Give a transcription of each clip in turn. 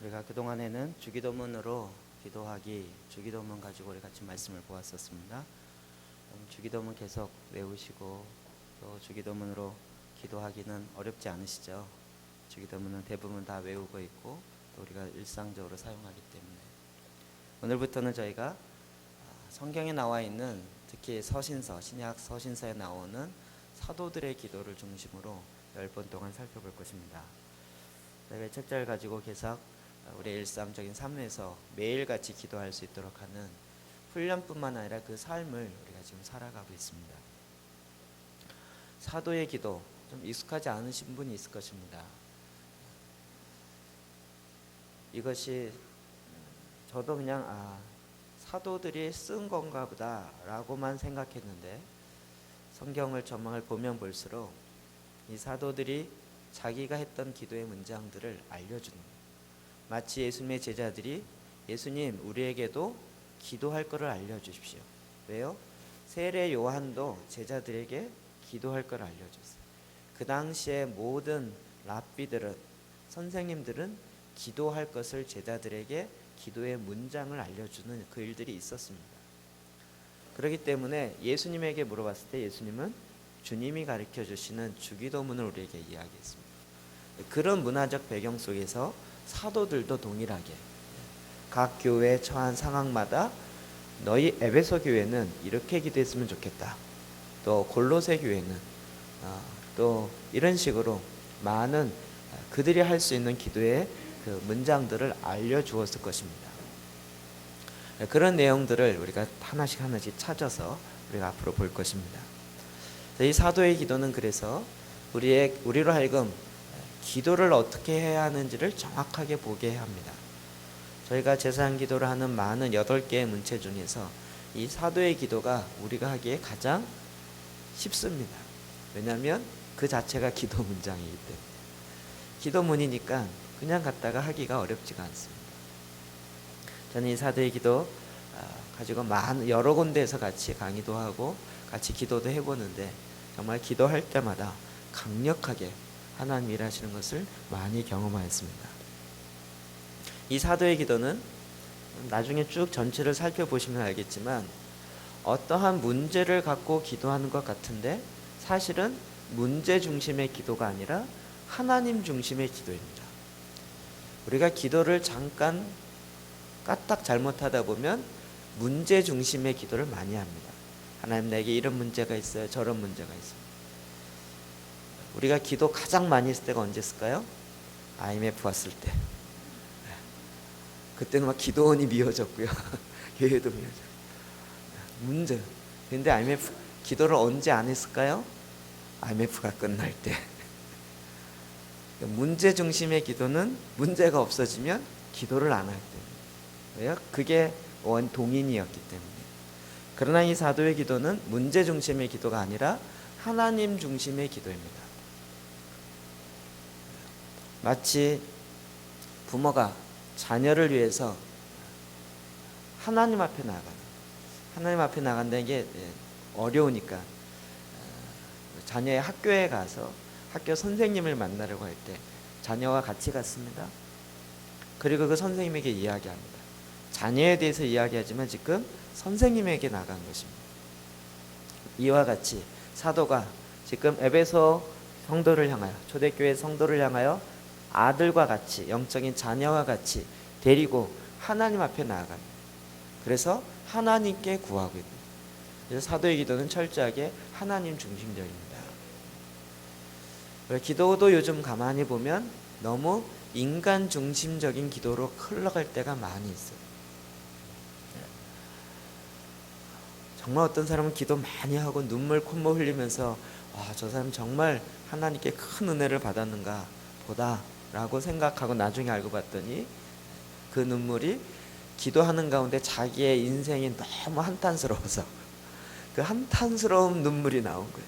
우리가 그동안에는 주기도문으로 기도하기, 주기도문 가지고 우리 같이 말씀을 보았었습니다. 주기도문 계속 외우시고 또 주기도문으로 기도하기는 어렵지 않으시죠? 주기도문은 대부분 다 외우고 있고 또 우리가 일상적으로 사용하기 때문에 오늘부터는 저희가 성경에 나와 있는 특히 서신서, 신약 서신서에 나오는 사도들의 기도를 중심으로 10번 동안 살펴볼 것입니다. 저희가 책자를 가지고 계속 우리의 일상적인 삶에서 매일같이 기도할 수 있도록 하는 훈련뿐만 아니라 그 삶을 우리가 지금 살아가고 있습니다. 사도의 기도, 좀 익숙하지 않으신 분이 있을 것입니다. 이것이 저도 그냥 사도들이 쓴 건가 보다 라고만 생각했는데 성경을 전망을 보면 볼수록 이 사도들이 자기가 했던 기도의 문장들을 알려주는 거예요. 마치 예수님의 제자들이 예수님 우리에게도 기도할 것을 알려주십시오. 왜요? 세례 요한도 제자들에게 기도할 것을 알려줬어요. 그 당시에 모든 랍비들은, 선생님들은 기도할 것을 제자들에게 기도의 문장을 알려주는 그 일들이 있었습니다. 그렇기 때문에 예수님에게 물어봤을 때 예수님은 주님이 가르쳐 주시는 주기도문을 우리에게 이야기했습니다. 그런 문화적 배경 속에서 사도들도 동일하게 각 교회에 처한 상황마다 너희 에베소 교회는 이렇게 기도했으면 좋겠다. 또 골로새 교회는 또 이런 식으로 많은 그들이 할 수 있는 기도의 그 문장들을 알려주었을 것입니다. 그런 내용들을 우리가 하나씩 찾아서 우리가 앞으로 볼 것입니다. 이 사도의 기도는 그래서 우리로 하여금 기도를 어떻게 해야 하는지를 정확하게 보게 합니다. 저희가 제사장 기도를 하는 많은 8개의 문체 중에서 이 사도의 기도가 우리가 하기에 가장 쉽습니다. 왜냐하면 그 자체가 기도 문장이기 때문에. 기도문이니까 그냥 갖다가 하기가 어렵지가 않습니다. 저는 이 사도의 기도 가지고 여러 군데에서 같이 강의도 하고 같이 기도도 해보는데 정말 기도할 때마다 강력하게 하나님 일하시는 것을 많이 경험하였습니다. 이 사도의 기도는 나중에 쭉 전체를 살펴보시면 알겠지만 어떠한 문제를 갖고 기도하는 것 같은데 사실은 문제 중심의 기도가 아니라 하나님 중심의 기도입니다. 우리가 기도를 잠깐 까딱 잘못하다 보면 문제 중심의 기도를 많이 합니다. 하나님 내게 이런 문제가 있어요. 저런 문제가 있어요. 우리가 기도 가장 많이 했을 때가 언제였을까요? IMF 왔을 때. 그때는 막 기도원이 미어졌고요. 교회도 미어졌고요. 문제. 근데 IMF 기도를 언제 안 했을까요? IMF가 끝날 때. 문제 중심의 기도는 문제가 없어지면 기도를 안 할 때. 왜요? 그게 동인이었기 때문에. 그러나 이 사도의 기도는 문제 중심의 기도가 아니라 하나님 중심의 기도입니다. 마치 부모가 자녀를 위해서 하나님 앞에 나간다는 게 어려우니까 자녀의 학교에 가서 학교 선생님을 만나려고 할 때 자녀와 같이 갔습니다. 그리고 그 선생님에게 이야기합니다. 자녀에 대해서 이야기하지만 지금 선생님에게 나간 것입니다. 이와 같이 사도가 지금 에베소 성도를 향하여, 초대교회 성도를 향하여 아들과 같이, 영적인 자녀와 같이 데리고 하나님 앞에 나아갑니다. 그래서 하나님께 구하고 있습니다. 그래서 사도의 기도는 철저하게 하나님 중심적입니다. 기도도 요즘 가만히 보면 너무 인간 중심적인 기도로 흘러갈 때가 많이 있어요. 정말 어떤 사람은 기도 많이 하고 눈물 콧물 흘리면서 저 사람 정말 하나님께 큰 은혜를 받았는가 보다 라고 생각하고 나중에 알고 봤더니 그 눈물이 기도하는 가운데 자기의 인생이 너무 한탄스러워서 그 한탄스러운 눈물이 나온 거예요.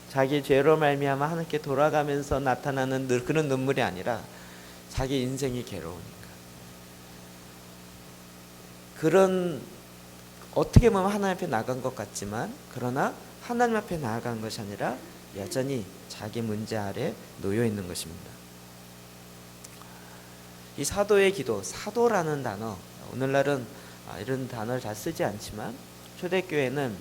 자기 죄로 말미암아 하나님께 돌아가면서 나타나는 그런 눈물이 아니라 자기 인생이 괴로우니까. 그런 어떻게 보면 하나님 앞에 나간 것 같지만 그러나 하나님 앞에 나아간 것이 아니라 여전히 자기 문제 아래 놓여 있는 것입니다. 이 사도의 기도, 사도라는 단어, 오늘날은 이런 단어를 잘 쓰지 않지만 초대교회는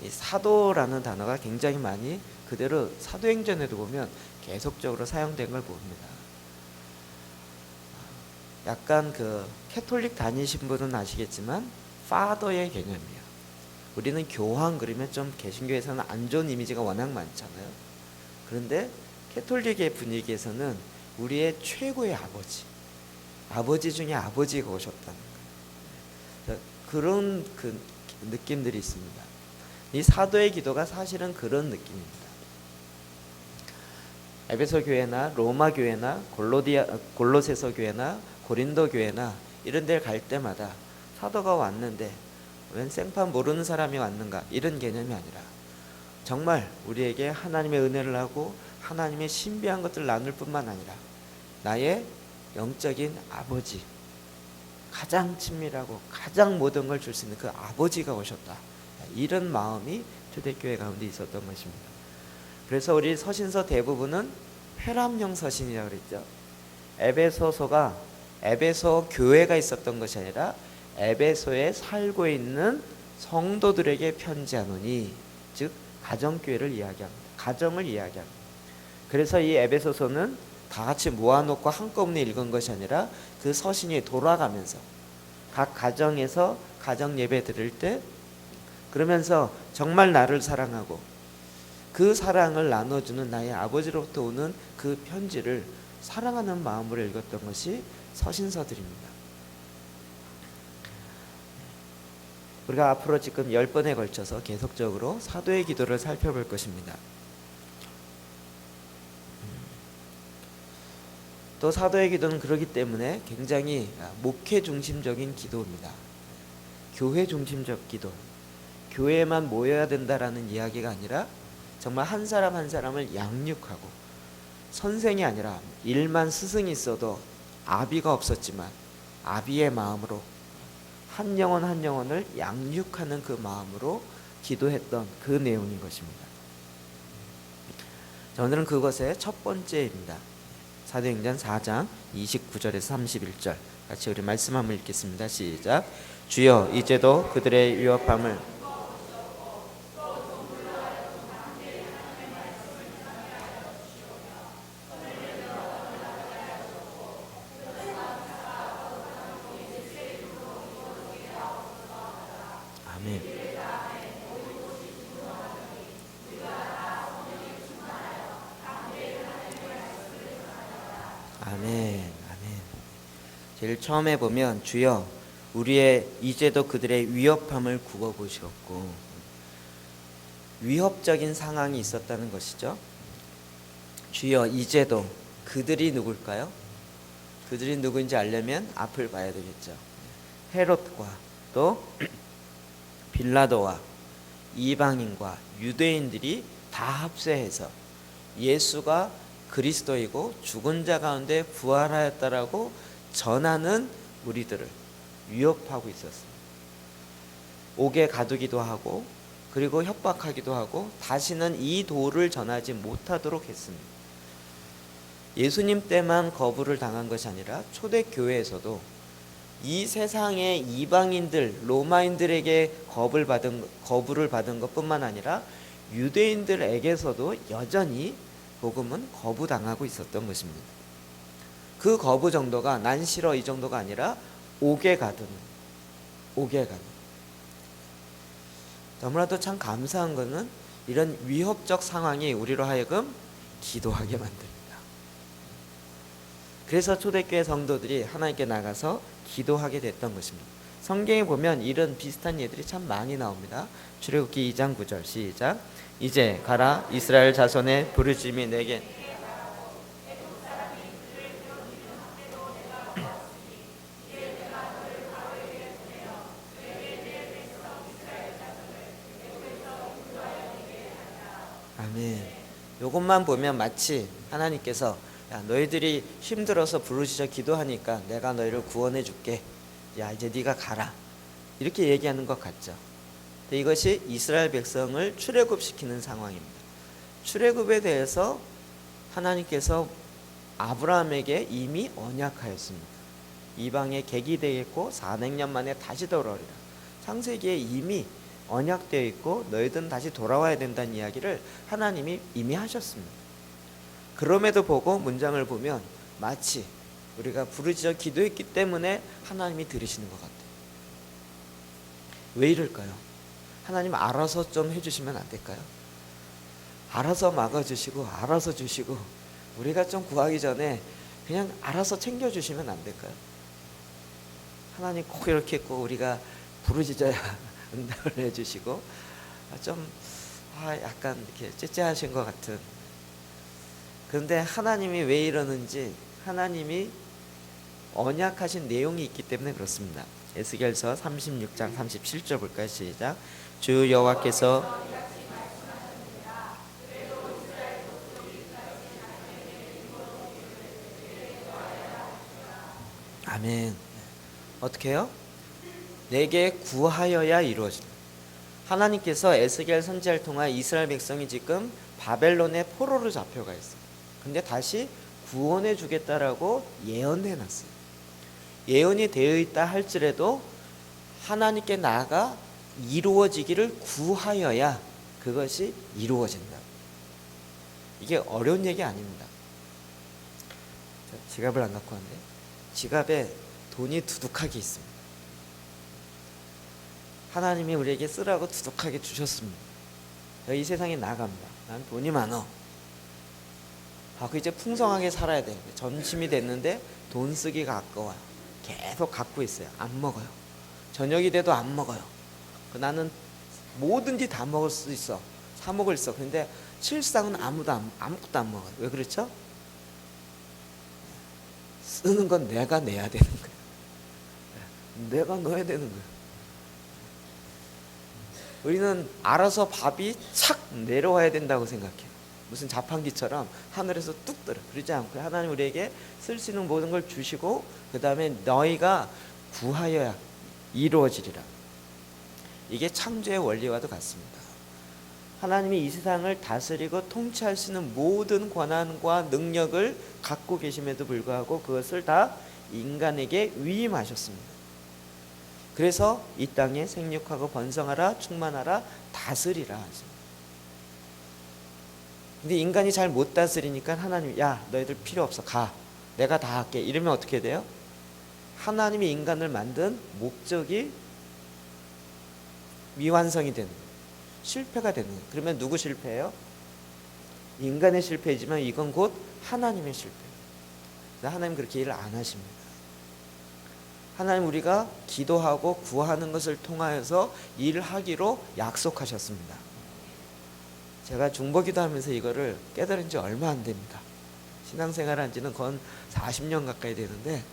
이 사도라는 단어가 굉장히 많이 그대로 사도행전에도 보면 계속적으로 사용된 걸 봅니다. 약간 그 캐톨릭 다니신 분은 아시겠지만 파더의 개념이에요. 우리는 교황 그러면 좀 개신교에서는 안 좋은 이미지가 워낙 많잖아요. 그런데 캐톨릭의 분위기에서는 우리의 최고의 아버지 중에 아버지가 오셨다는 거예요. 그런 그 느낌들이 있습니다. 이 사도의 기도가 사실은 그런 느낌입니다. 에베소 교회나 로마 교회나 골로새서 교회나 고린도 교회나 이런 데를 갈 때마다 사도가 왔는데 웬 생판 모르는 사람이 왔는가, 이런 개념이 아니라 정말 우리에게 하나님의 은혜를 하고 하나님의 신비한 것들을 나눌 뿐만 아니라 나의 영적인 아버지, 가장 친밀하고 가장 모든 걸 줄 수 있는 그 아버지가 오셨다, 이런 마음이 초대교회 가운데 있었던 것입니다. 그래서 우리 서신서 대부분은 회람형 서신이라고 그랬죠. 에베소서가 에베소 교회가 있었던 것이 아니라 에베소에 살고 있는 성도들에게 편지하노니, 즉 가정교회를 이야기합니다. 가정을 이야기합니다. 그래서 이 에베소서는 다 같이 모아놓고 한꺼번에 읽은 것이 아니라 그 서신이 돌아가면서 각 가정에서 가정 예배 드릴 때 그러면서 정말 나를 사랑하고 그 사랑을 나눠주는 나의 아버지로부터 오는 그 편지를 사랑하는 마음으로 읽었던 것이 서신서들입니다. 우리가 앞으로 지금 10번에 걸쳐서 계속적으로 사도의 기도를 살펴볼 것입니다. 또 사도의 기도는 그렇기 때문에 굉장히 목회 중심적인 기도입니다. 교회 중심적 기도, 교회에만 모여야 된다라는 이야기가 아니라 정말 한 사람 한 사람을 양육하고, 선생이 아니라 일만 스승이 있어도 아비가 없었지만 아비의 마음으로 한 영혼 한 영혼을 양육하는 그 마음으로 기도했던 그 내용인 것입니다. 자, 오늘은 그것의 첫 번째입니다. 사도행전 4장 29절에서 31절 같이 우리 말씀 한번 읽겠습니다. 시작. 주여 이제도 그들의 위협함을 아멘. 아멘. 아멘. 제일 처음에 보면 주여 우리의 이제도 그들의 위협함을 굽어 보시옵고, 위협적인 상황이 있었다는 것이죠. 주여 이제도, 그들이 누굴까요? 그들이 누구인지 알려면 앞을 봐야 되겠죠. 헤롯과 또 빌라도와 이방인과 유대인들이 다 합세해서 예수가 그리스도이고 죽은 자 가운데 부활하였다라고 전하는 우리들을 위협하고 있었습니다. 옥에 가두기도 하고 그리고 협박하기도 하고 다시는 이 도를 전하지 못하도록 했습니다. 예수님 때만 거부를 당한 것이 아니라 초대교회에서도 이 세상의 이방인들, 로마인들에게 거부를 받은 것뿐만 아니라 유대인들에게서도 여전히 복음은 거부당하고 있었던 것입니다. 그 거부 정도가 난 싫어 이 정도가 아니라 옥에 가두는. 너무나도 참 감사한 것은 이런 위협적 상황이 우리로 하여금 기도하게 만듭니다. 그래서 초대교회 성도들이 하나님께 나가서 기도하게 됐던 것입니다. 성경에 보면 이런 비슷한 예들이 참 많이 나옵니다. 출애굽기 2장 9절 시작. 이제 가라 이스라엘 자손의 부르심이 내게 아멘. 요것만 보면 마치 하나님께서 야 너희들이 힘들어서 부르짖어 기도하니까 내가 너희를 구원해 줄게. 야 이제 네가 가라. 이렇게 얘기하는 것 같죠. 이것이 이스라엘 백성을 출애굽시키는 상황입니다. 출애굽에 대해서 하나님께서 아브라함에게 이미 언약하였습니다. 이방의 객이 되겠고 400년 만에 다시 돌아오리라. 창세기에 이미 언약되어 있고 너희들은 다시 돌아와야 된다는 이야기를 하나님이 이미 하셨습니다. 그럼에도 보고 문장을 보면 마치 우리가 부르짖어 기도했기 때문에 하나님이 들으시는 것 같아요. 왜 이럴까요? 하나님 알아서 좀 해주시면 안 될까요? 알아서 막아주시고 알아서 주시고 우리가 좀 구하기 전에 그냥 알아서 챙겨주시면 안 될까요? 하나님 꼭 이렇게 꼭 우리가 부르짖어야 응답을 해주시고 좀 약간 이렇게 째째하신 것 같은. 그런데 하나님이 왜 이러는지 하나님이 언약하신 내용이 있기 때문에 그렇습니다. 에스겔서 36장 37절 볼까요? 시작. 주 여호와께서 아멘. 어떻게 해요? 내게 구하여야 이루어진다. 하나님께서 에스겔 선지자를 통해 이스라엘 백성이 지금 바벨론의 포로로 잡혀가 있어요. 근데 다시 구원해 주겠다라고 예언해 놨어요. 예언이 되어 있다 할지라도 하나님께 나아가 이루어지기를 구하여야 그것이 이루어진다. 이게 어려운 얘기 아닙니다. 지갑을 안 갖고 왔는데 지갑에 돈이 두둑하게 있습니다. 하나님이 우리에게 쓰라고 두둑하게 주셨습니다. 이 세상에 나갑니다. 난 돈이 많어. 이제 풍성하게 살아야 되는데 점심이 됐는데 돈 쓰기가 아까워요. 계속 갖고 있어요. 안 먹어요. 저녁이 돼도 안 먹어요. 나는 뭐든지 다 먹을 수 있어. 사 먹을 수 있어. 근데 실상은 아무것도 안 먹어요. 왜 그렇죠? 쓰는 건 내가 내야 되는 거예요. 내가 넣어야 되는 거예요. 우리는 알아서 밥이 착 내려와야 된다고 생각해요. 무슨 자판기처럼 하늘에서 뚝 떨어. 그러지 않고 하나님 우리에게 쓸 수 있는 모든 걸 주시고 그 다음에 너희가 구하여야 이루어지리라. 이게 창조의 원리와도 같습니다. 하나님이 이 세상을 다스리고 통치할 수 있는 모든 권한과 능력을 갖고 계심에도 불구하고 그것을 다 인간에게 위임하셨습니다. 그래서 이 땅에 생육하고 번성하라 충만하라 다스리라 하십니다. 근데 인간이 잘 못 다스리니까 하나님 야 너희들 필요 없어 가 내가 다 할게 이러면 어떻게 돼요? 하나님이 인간을 만든 목적이 미완성이 되는 거예요. 실패가 되는 거예요. 그러면 누구 실패예요? 인간의 실패이지만 이건 곧 하나님의 실패예요. 하나님 그렇게 일을 안 하십니다. 하나님 우리가 기도하고 구하는 것을 통하여서 일을 하기로 약속하셨습니다. 제가 중보기도 하면서 이거를 깨달은 지 얼마 안 됩니다. 신앙생활 한 지는 건 40년 가까이 되는데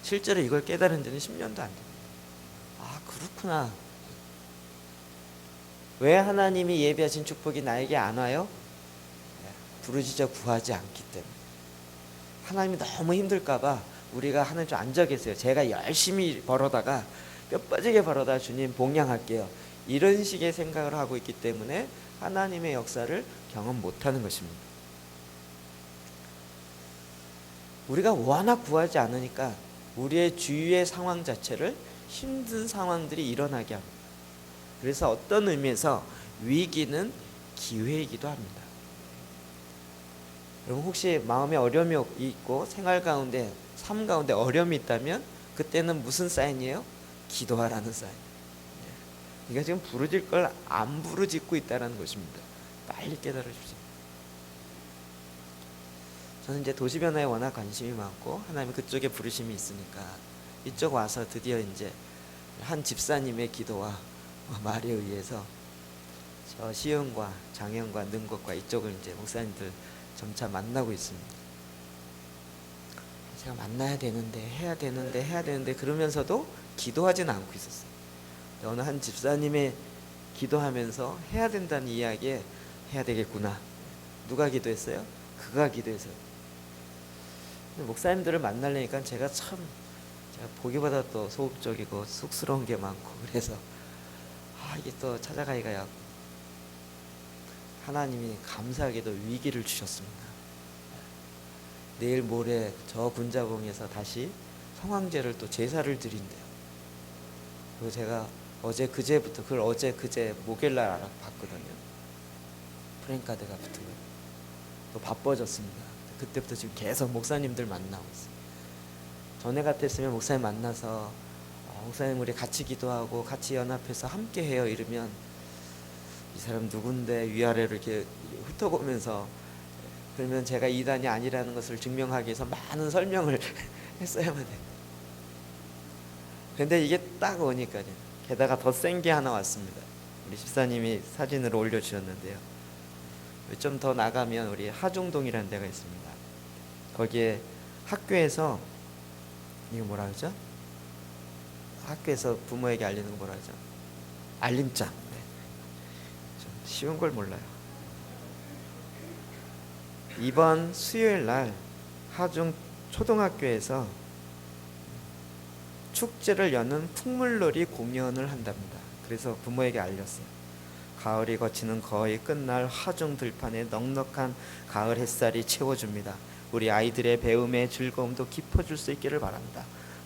실제로 이걸 깨달은 지는 10년도 안 됩니다. 그렇구나. 왜 하나님이 예비하신 축복이 나에게 안 와요? 부르짖어 구하지 않기 때문에. 하나님이 너무 힘들까봐 우리가 하나님 좀 앉아 계세요. 제가 열심히 벌어다가 뼈 빠지게 벌어다 주님 복양할게요. 이런 식의 생각을 하고 있기 때문에 하나님의 역사를 경험 못하는 것입니다. 우리가 워낙 구하지 않으니까 우리의 주위의 상황 자체를 힘든 상황들이 일어나게 합니다. 그래서 어떤 의미에서 위기는 기회이기도 합니다. 여러분 혹시 마음에 어려움이 있고 생활 가운데 삶 가운데 어려움이 있다면 그때는 무슨 사인이에요? 기도하라는 사인. 네가 지금 부르짖을 걸 안 부르짖고 있다는 것입니다. 빨리 깨달아 주십시오. 저는 이제 도시 변화에 워낙 관심이 많고 하나님 그쪽에 부르심이 있으니까 이쪽 와서 드디어 이제 한 집사님의 기도와 말에 의해서 저 시흥과 장영과 능곡과 이쪽을 이제 목사님들 점차 만나고 있습니다. 제가 만나야 되는데 해야 되는데 그러면서도 기도하지는 않고 있었어요. 어느 한 집사님의 기도하면서 해야 된다는 이야기에 해야 되겠구나. 누가 기도했어요? 그가 기도했어요. 목사님들을 만나려니까 제가 보기보다 또 소극적이고 쑥스러운 게 많고 그래서 이게 또 찾아가기가 하나님이 감사하게도 위기를 주셨습니다. 내일 모레 저 군자봉에서 다시 성황제를 또 제사를 드린대요. 그리고 제가 어제 그제부터 그걸 어제 그제 목요일날 알아봤거든요. 프랭카드가 붙은 거. 또 바빠졌습니다. 그때부터 지금 계속 목사님들 만나고 있어요. 전에 같았으면 목사님 만나서 목사님 우리 같이 기도하고 같이 연합해서 함께 해요 이러면 이 사람 누군데 위아래로 이렇게 훑어보면서 그러면 제가 이단이 아니라는 것을 증명하기 위해서 많은 설명을 했어야만 돼요. 근데 이게 딱 오니까요. 게다가 더 센 게 하나 왔습니다. 우리 집사님이 사진으로 올려주셨는데요. 좀 더 나가면 우리 하중동이라는 데가 있습니다. 거기에 학교에서 이거 뭐라 그러죠? 학교에서 부모에게 알리는 거 뭐라 그러죠? 알림장. 네. 좀 쉬운 걸 몰라요. 이번 수요일 날 하중 초등학교에서 축제를 여는 풍물놀이 공연을 한답니다. 그래서 부모에게 알렸어요. 가을이 거치는 거의 끝날 하중 들판에 넉넉한 가을 햇살이 채워줍니다. 우리 아이들의 배움의 즐거움도 깊어질 수 있기를 바랍니다.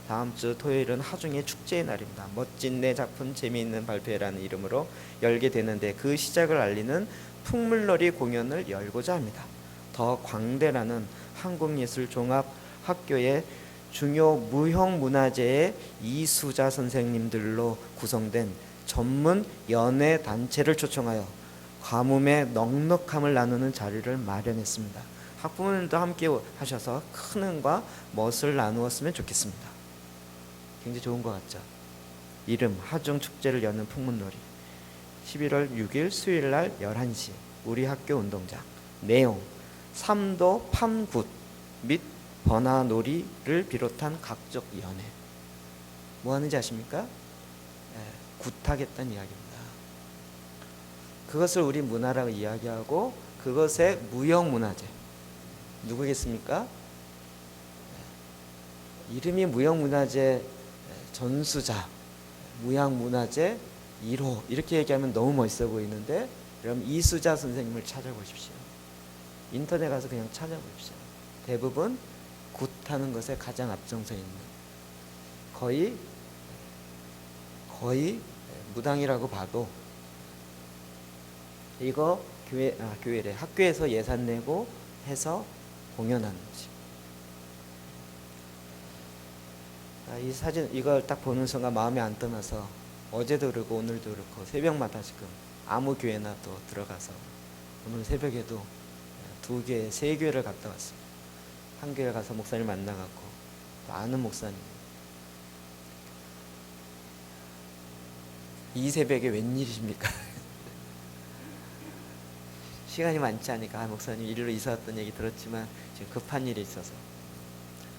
다음 주 토요일은 하중의 축제의 날입니다. 멋진 내 작품 재미있는 발표회라는 이름으로 열게 되는데 그 시작을 알리는 풍물놀이 공연을 열고자 합니다. 더 광대라는 한국예술종합학교의 중요 무형문화재의 이수자 선생님들로 구성된 전문 연예 단체를 초청하여 가뭄의 넉넉함을 나누는 자리를 마련했습니다. 학부모님도 함께 하셔서 큰 은과 멋을 나누었으면 좋겠습니다. 굉장히 좋은 것 같죠? 이름 하중 축제를 여는 풍문놀이 11월 6일 수요일날 11시 우리 학교 운동장. 내용 삼도 판굿 및 번화놀이를 비롯한 각종 연회. 뭐 하는지 아십니까? 굿하겠다는 이야기입니다. 그것을 우리 문화라고 이야기하고 그것의 무형문화재 누구겠습니까? 이름이 무형문화재 전수자, 무형문화재 1호 이렇게 얘기하면 너무 멋있어 보이는데 그럼 이수자 선생님을 찾아보십시오. 인터넷 가서 그냥 찾아보십시오. 대부분 굿하는 것에 가장 앞장서 있는 거의 무당이라고 봐도 이거 교회래 학교에서 예산 내고 해서 공연하는 거지. 이 사진 이걸 딱 보는 순간 마음이 안 떠나서 어제도 그렇고 오늘도 그렇고 새벽마다 지금 아무 교회나 또 들어가서 오늘 새벽에도 2개, 3교회를 갔다 왔습니다. 한 교회 가서 목사님 만나갖고 또 아는 목사님 이 새벽에 웬일이십니까? 시간이 많지 않으니까 목사님 일로 이사 왔던 얘기 들었지만 지금 급한 일이 있어서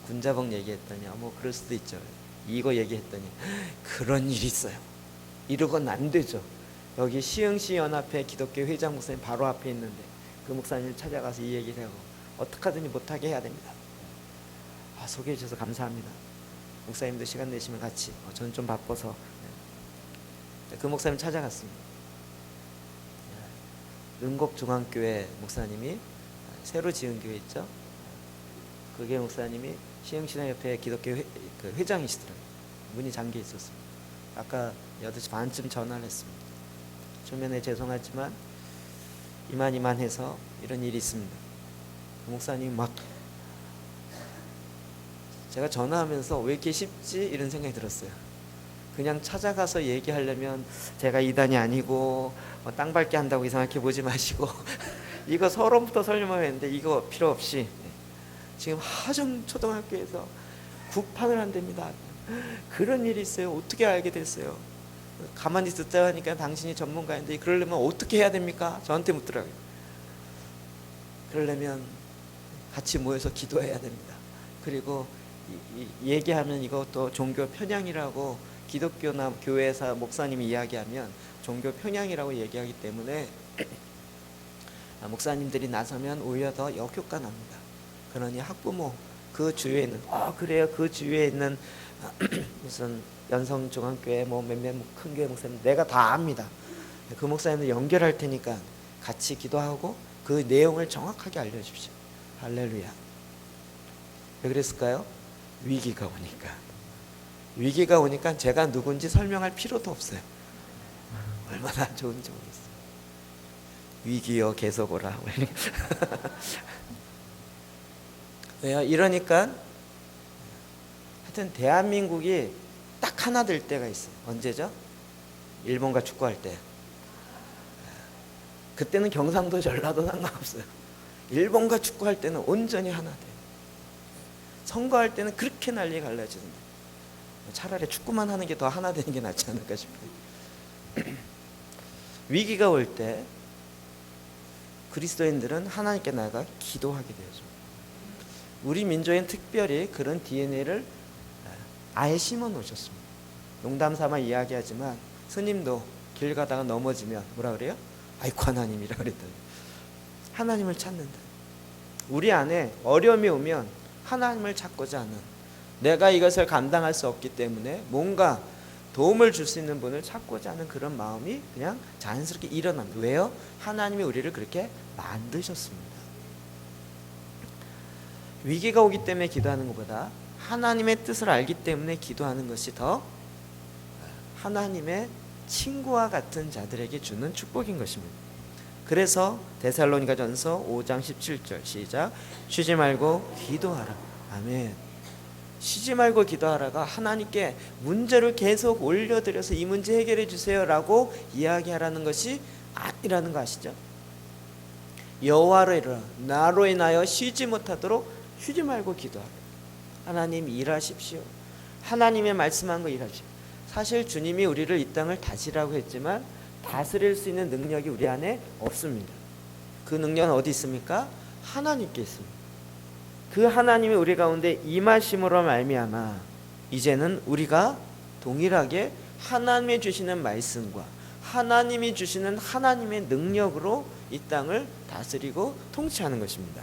군자봉 얘기했더니 뭐 그럴 수도 있죠. 이거 얘기했더니 그런 일이 있어요. 이러고는 안 되죠. 여기 시흥시 연합회 기독교 회장 목사님 바로 앞에 있는데 그 목사님을 찾아가서 이 얘기를 하고 어떻게 하든지 못하게 해야 됩니다. 소개해 주셔서 감사합니다. 목사님도 시간 내시면 같이 저는 좀 바빠서 그 목사님 찾아갔습니다. 은곡중앙교회 목사님이 새로 지은 교회 있죠. 그게 목사님이 시흥신앙협회 기독교 회장이시더라고요. 문이 잠겨 있었습니다. 아까 8시 반쯤 전화를 했습니다. 초면에 죄송하지만 이만해서 이런 일이 있습니다. 그 목사님 막 제가 전화하면서 왜 이렇게 쉽지? 이런 생각이 들었어요. 그냥 찾아가서 얘기하려면 제가 이단이 아니고 땅 밟게 한다고 이상하게 보지 마시고 이거 서론부터 설명을 했는데 이거 필요 없이 지금 하중 초등학교에서 국판을 한답니다. 그런 일이 있어요. 어떻게 알게 됐어요? 가만히 듣자 하니까 당신이 전문가인데 그러려면 어떻게 해야 됩니까? 저한테 묻더라고요. 그러려면 같이 모여서 기도해야 됩니다. 그리고 얘기하면 이것도 종교 편향이라고 기독교나 교회에서 목사님이 이야기하면 종교 편향이라고 얘기하기 때문에 목사님들이 나서면 오히려 더 역효과 납니다. 그러니 학부모 그 주위에 있는 그래요 그 주위에 있는 무슨 연성중앙교회 뭐 몇몇 큰 교회 목사님 내가 다 압니다. 그 목사님들 연결할 테니까 같이 기도하고 그 내용을 정확하게 알려주십시오. 할렐루야. 왜 그랬을까요? 위기가 오니까. 위기가 오니까 제가 누군지 설명할 필요도 없어요. 얼마나 좋은지 모르겠어요. 위기여 계속 오라. 왜요? 이러니까 하여튼 대한민국이 딱 하나 될 때가 있어요. 언제죠? 일본과 축구할 때. 그때는 경상도 전라도 상관없어요. 일본과 축구할 때는 온전히 하나 돼요. 선거할 때는 그렇게 난리 갈라지는데 차라리 축구만 하는 게 더 하나 되는 게 낫지 않을까 싶어요. 위기가 올 때 그리스도인들은 하나님께 나아가 기도하게 되죠. 우리 민족엔 특별히 그런 DNA를 아예 심어 놓으셨습니다. 농담 삼아 이야기하지만 스님도 길 가다가 넘어지면 뭐라 그래요? 아이고 하나님이라 그랬더니 하나님을 찾는다. 우리 안에 어려움이 오면 하나님을 찾고자 하는, 내가 이것을 감당할 수 없기 때문에 뭔가 도움을 줄 수 있는 분을 찾고자 하는 그런 마음이 그냥 자연스럽게 일어납니다. 왜요? 하나님이 우리를 그렇게 만드셨습니다. 위기가 오기 때문에 기도하는 것보다 하나님의 뜻을 알기 때문에 기도하는 것이 더 하나님의 친구와 같은 자들에게 주는 축복인 것입니다. 그래서 데살로니가전서 5장 17절 시작. 쉬지 말고 기도하라. 아멘. 쉬지 말고 기도하라가 하나님께 문제를 계속 올려드려서 이 문제 해결해 주세요 라고 이야기하라는 것이 아니라는 거 아시죠? 여호와로 나로 인하여 쉬지 못하도록 쉬지 말고 기도하라. 하나님 일하십시오. 하나님의 말씀한 거 일하십시오. 사실 주님이 우리를 이 땅을 다스리라고 했지만 다스릴 수 있는 능력이 우리 안에 없습니다. 그 능력은 어디 있습니까? 하나님께 있습니다. 그 하나님이 우리 가운데 임하심으로 말미암아 이제는 우리가 동일하게 하나님이 주시는 말씀과 하나님이 주시는 하나님의 능력으로 이 땅을 다스리고 통치하는 것입니다.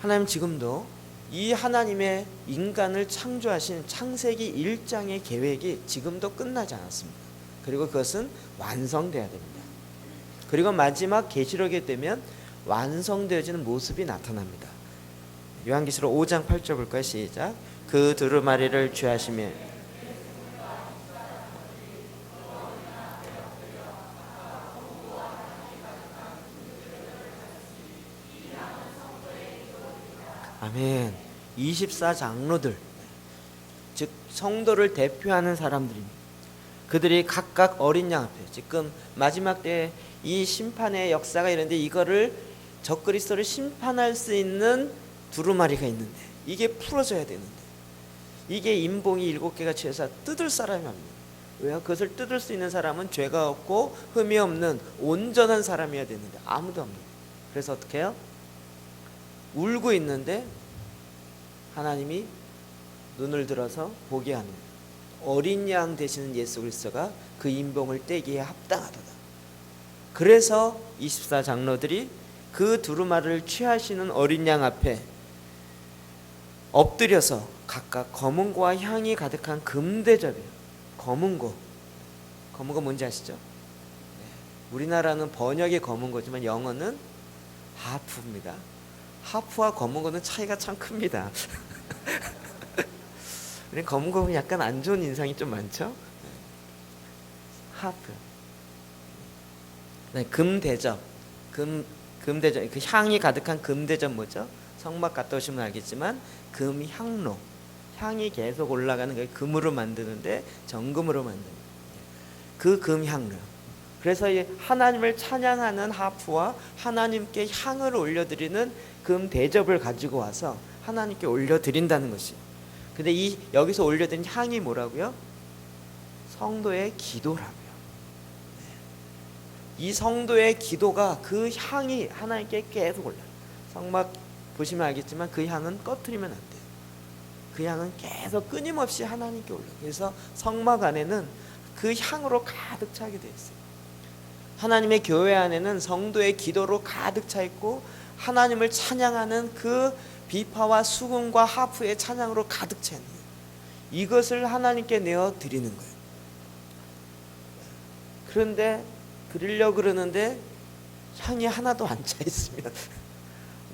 하나님 지금도 이 하나님의 인간을 창조하신 창세기 1장의 계획이 지금도 끝나지 않았습니다. 그리고 그것은 완성돼야 됩니다. 그리고 마지막 계시록에 되면 완성되어지는 모습이 나타납니다. 요한계시록 5장 8절 볼까요? 시작. 그 두루마리를 취하시며 아멘. 24장로들, 즉 성도를 대표하는 사람들입니다. 그들이 각각 어린 양 앞에, 지금 마지막 때 이 심판의 역사가 이런데 이거를 적그리스도를 심판할 수 있는 두루마리가 있는데 이게 풀어져야 되는데 이게 인봉이 7개가 취해서 뜯을 사람이 없는. 왜요? 그것을 뜯을 수 있는 사람은 죄가 없고 흠이 없는 온전한 사람이어야 되는데 아무도 없는. 그래서 어떻게 해요? 울고 있는데 하나님이 눈을 들어서 보게 하는 어린 양 되시는 예수 그리스도가 그 인봉을 떼기에 합당하도다. 그래서 24장로들이 그 두루마리를 취하시는 어린 양 앞에 엎드려서 각각 검은고와 향이 가득한 금대접이에요. 검은고 뭔지 아시죠? 우리나라는 번역이 검은고지만 영어는 하프입니다. 하프와 검은고는 차이가 참 큽니다. 검은고는 약간 안 좋은 인상이 좀 많죠? 하프. 네, 금대접. 금대접. 그 향이 가득한 금대접 뭐죠? 성막 갔다 오시면 알겠지만 금향로. 향이 계속 올라가는 게 금으로 만드는데 정금으로 만드는 그 금향로. 그래서 하나님을 찬양하는 하프와 하나님께 향을 올려드리는 금대접을 가지고 와서 하나님께 올려드린다는 것이. 근데 여기서 올려드린 향이 뭐라고요? 성도의 기도라고요. 이 성도의 기도가 그 향이 하나님께 계속 올라요. 성막 보시면 알겠지만 그 향은 꺼트리면 안 돼요. 그 향은 계속 끊임없이 하나님께 올라요. 그래서 성막 안에는 그 향으로 가득 차게 되어 있어요. 하나님의 교회 안에는 성도의 기도로 가득 차 있고 하나님을 찬양하는 그 비파와 수금과 하프의 찬양으로 가득 차 있는 거예요. 이것을 하나님께 내어 드리는 거예요. 그런데 드리려고 그러는데 향이 하나도 안 차 있으면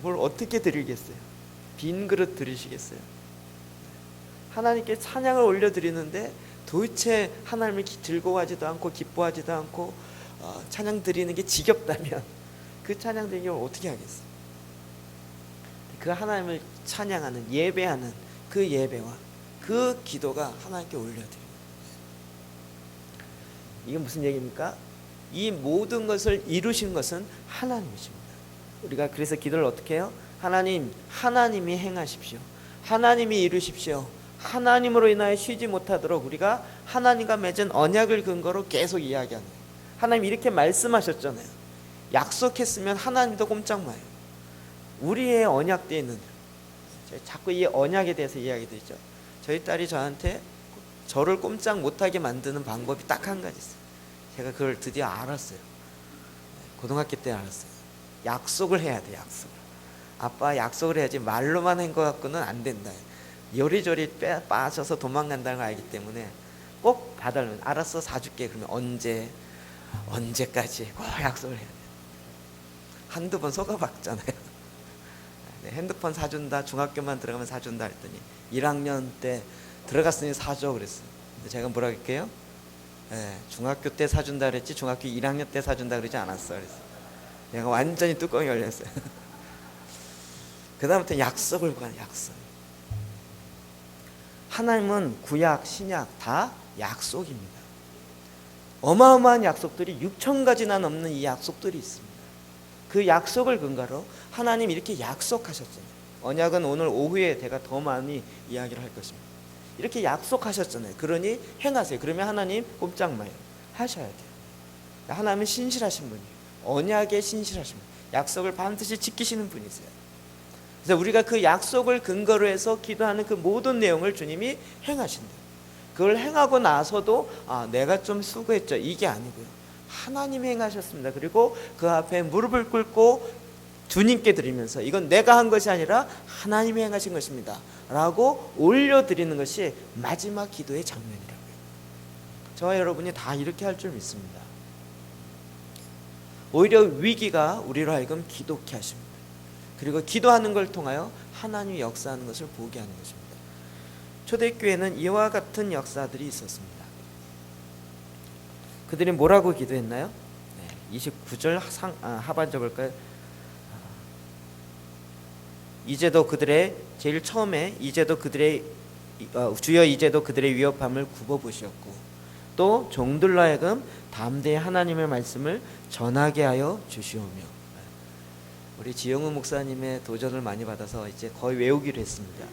뭘 어떻게 드리겠어요? 빈 그릇 드리시겠어요? 하나님께 찬양을 올려드리는데 도대체 하나님을 즐거워하지도 않고 기뻐하지도 않고 찬양 드리는 게 지겹다면 그 찬양 드리는 걸 어떻게 하겠어요? 그 하나님을 찬양하는 예배하는 그 예배와 그 기도가 하나님께 올려드려요. 이게 무슨 얘기입니까? 이 모든 것을 이루신 것은 하나님이십니다. 우리가 그래서 기도를 어떻게 해요? 하나님, 하나님이 행하십시오. 하나님이 이루십시오. 하나님으로 인하여 쉬지 못하도록 우리가 하나님과 맺은 언약을 근거로 계속 이야기하는 거예요. 하나님 이렇게 말씀하셨잖아요. 약속했으면 하나님도 꼼짝 마요. 우리의 언약되어 있는, 자꾸 이 언약에 대해서 이야기되죠. 저희 딸이 저한테 저를 꼼짝 못하게 만드는 방법이 딱 한 가지 있어요. 제가 그걸 드디어 알았어요. 고등학교 때 알았어요. 약속을 해야 돼. 약속을. 아빠 약속을 해야지 말로만 한 것 갖고는 안 된다. 요리조리 빠져서 도망간다는 걸 알기 때문에 꼭 봐달라면 알았어 사줄게. 그러면 언제까지 꼭 약속을 해야 돼. 한두 번 속아봤잖아요. 네, 핸드폰 사준다, 중학교만 들어가면 사준다 했더니 1학년 때 들어갔으니 사줘 그랬어요. 근데 제가 뭐라 할게요? 네, 중학교 때 사준다 그랬지 중학교 1학년 때 사준다 그러지 않았어. 그래서 내가 완전히 뚜껑이 열렸어요. 그 다음부터 약속을 구하는 약속. 하나님은 구약, 신약 다 약속입니다. 어마어마한 약속들이 6,000가지나 넘는 이 약속들이 있습니다. 그 약속을 근거로 하나님 이렇게 약속하셨잖아요. 언약은 오늘 오후에 제가 더 많이 이야기를 할 것입니다. 이렇게 약속하셨잖아요. 그러니 행하세요. 그러면 하나님 꼼짝 마요. 하셔야 돼요. 하나님은 신실하신 분이에요. 언약에 신실하신 분. 약속을 반드시 지키시는 분이세요. 그래서 우리가 그 약속을 근거로 해서 기도하는 그 모든 내용을 주님이 행하신대요. 그걸 행하고 나서도 내가 좀 수고했죠. 이게 아니고요. 하나님이 행하셨습니다. 그리고 그 앞에 무릎을 꿇고 주님께 드리면서 이건 내가 한 것이 아니라 하나님이 행하신 것입니다 라고 올려드리는 것이 마지막 기도의 장면이라고요. 저와 여러분이 다 이렇게 할 줄 믿습니다. 오히려 위기가 우리로 하여금 기도케 하십니다. 그리고 기도하는 걸 통하여 하나님이 역사하는 것을 보게 하는 것입니다. 초대교회는 이와 같은 역사들이 있었습니다. 그들이 뭐라고 기도했나요? 29절 하반절 볼까요? 이제도 그들의 제일 처음에 이제도 그들의 주여 이제도 그들의 위협함을 굽어보시었고 또 종들로 하여금 담대히 하나님의 말씀을 전하게 하여 주시오며. 우리 지영우 목사님의 도전을 많이 받아서 이제 거의 외우기로 했습니다.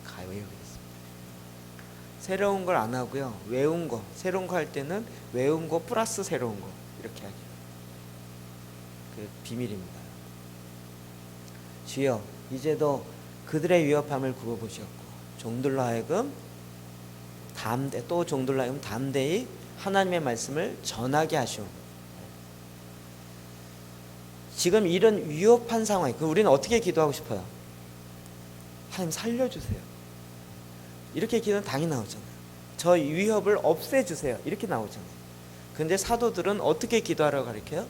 거의 외우기로 했습니다. 새로운 걸 안 하고요. 외운 거, 새로운 거 할 때는 외운 거 플러스 새로운 거 이렇게 하기. 그 비밀입니다. 주여 이제도 그들의 위협함을 굽어보셨고 종들로 하여금 또 종들로 하여금 담대히 하나님의 말씀을 전하게 하시오. 지금 이런 위협한 상황, 우리는 어떻게 기도하고 싶어요? 하나님 살려주세요. 이렇게 기도는 당연히 나오잖아요. 저 위협을 없애주세요. 이렇게 나오잖아요. 근데 사도들은 어떻게 기도하라고 가르쳐요?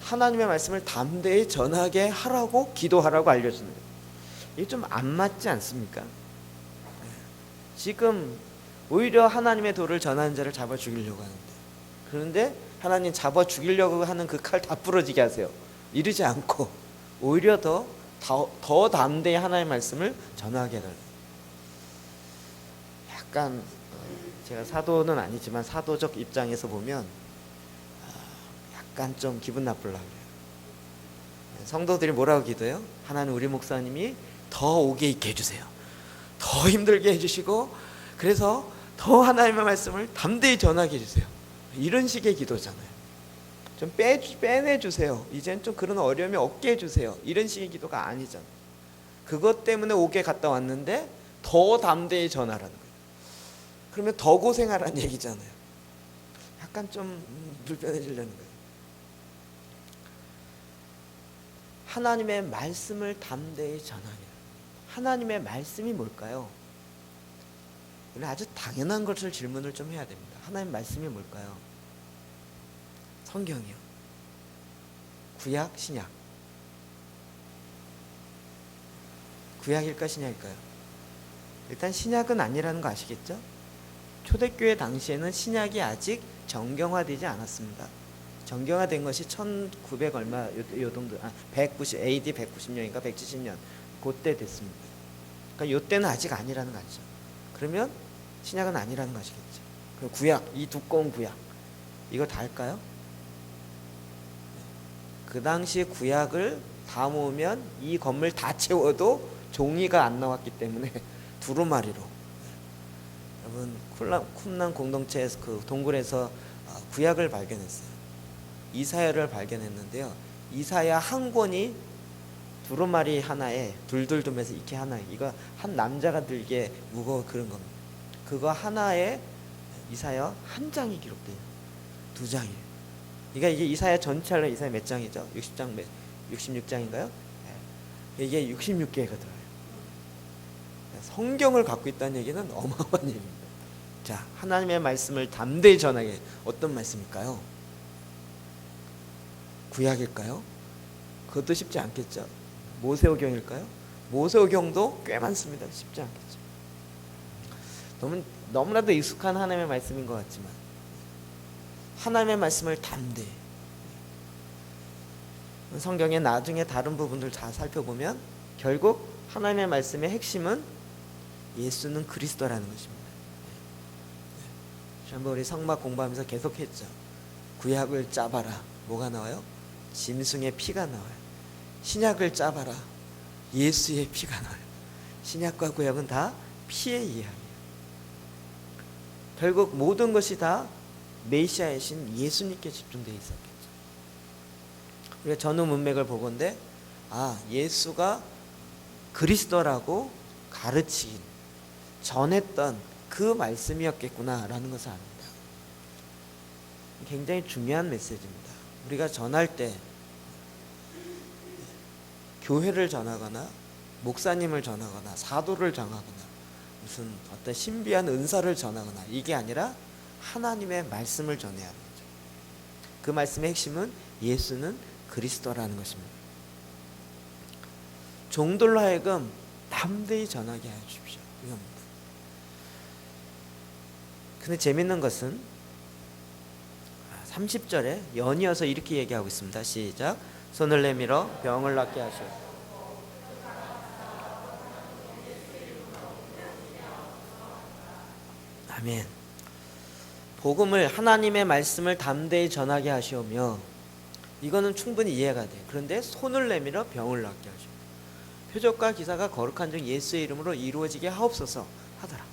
하나님의 말씀을 담대히 전하게 하라고 기도하라고 알려주는 거예요. 이게 좀 안 맞지 않습니까? 지금 오히려 하나님의 도를 전하는 자를 잡아 죽이려고 하는데, 그런데 하나님 잡아 죽이려고 하는 그 칼 다 부러지게 하세요. 이러지 않고 오히려 더 담대히 하나님의 말씀을 전하게 해달라요. 약간 제가 사도는 아니지만 사도적 입장에서 보면 약간 좀 기분 나쁘려고 해요. 성도들이 뭐라고 기도해요? 하나님 우리 목사님이 더 오게 있게 해주세요. 더 힘들게 해주시고 그래서 더 하나님의 말씀을 담대히 전하게 해주세요. 이런 식의 기도잖아요. 좀 빼내주세요. 이젠 좀 그런 어려움이 없게 해주세요. 이런 식의 기도가 아니잖아요. 그것 때문에 오게 갔다 왔는데 더 담대히 전하라는 거예요. 그러면 더 고생하라는 얘기잖아요. 약간 좀 불편해지려는 거예요. 하나님의 말씀을 담대히 전하냐. 하나님의 말씀이 뭘까요? 우리는 아주 당연한 것을 질문을 좀 해야 됩니다. 하나님의 말씀이 뭘까요? 성경이요. 구약, 신약. 구약일까 신약일까요? 일단 신약은 아니라는 거 아시겠죠? 초대교회 당시에는 신약이 아직 정경화되지 않았습니다. 정경화된 것이 1900 얼마 요 정도 190 AD 190년인가 170년 그때 됐습니다. 그러니까 요때는 아직 아니라는 거 아시죠? 그러면 신약은 아니라는 거 아시겠죠? 그 구약, 이 두꺼운 구약 이거 다 할까요? 그 당시 구약을 다 모으면 이 건물 다 채워도 종이가 안 나왔기 때문에 두루마리로. 여러분 쿰란 공동체에서 그 동굴에서 구약을 발견했어요. 이사야를 발견했는데요. 이사야 한 권이 두루마리 하나에 둘둘 두면서 이렇게 하나, 이거 한 남자가 들기에 무거워 그런 겁니다. 그거 하나에 이사야 한 장이 기록돼요. 2장이에요. 그러니까 이게 이사야 전체 하려 이사야 몇 장이죠? 60장 66장인가요? 이게 66개가 들어요. 성경을 갖고 있다는 얘기는 어마어마한 얘기입니다. 자, 하나님의 말씀을 담대히 전하게. 어떤 말씀일까요? 구약일까요? 그것도 쉽지 않겠죠. 모세오경일까요? 모세오경도 꽤 많습니다. 쉽지 않겠죠. 너무나도 익숙한 하나님의 말씀인 것 같지만 하나님의 말씀을 담대히, 성경의 나중에 다른 부분들 다 살펴보면 결국 하나님의 말씀의 핵심은 예수는 그리스도라는 것입니다. 한번 우리 성막 공부하면서 계속했죠. 구약을 짜봐라. 뭐가 나와요? 짐승의 피가 나와요. 신약을 짜봐라. 예수의 피가 나와요. 신약과 구약은 다 피의 이야기예요. 결국 모든 것이 다 메시아이신 예수님께 집중되어 있었겠죠. 우리가 전후 문맥을 보건대 예수가 그리스도라고 가르치긴 전했던 그 말씀이었겠구나라는 것을 압니다. 굉장히 중요한 메시지입니다. 우리가 전할 때 교회를 전하거나 목사님을 전하거나 사도를 전하거나 무슨 어떤 신비한 은사를 전하거나 이게 아니라 하나님의 말씀을 전해야 하는 거죠. 그 말씀의 핵심은 예수는 그리스도라는 것입니다. 종들로 하여금 담대히 전하게 하여 주십시오. 이겁니다. 근데 재밌는 것은 30절에 연이어서 이렇게 얘기하고 있습니다. 시작. 손을 내밀어 병을 낫게 하시오. 아멘. 복음을, 하나님의 말씀을 담대히 전하게 하시오며, 이거는 충분히 이해가 돼요. 그런데 손을 내밀어 병을 낫게 하시오. 표적과 기사가 거룩한 중 예수의 이름으로 이루어지게 하옵소서 하더라.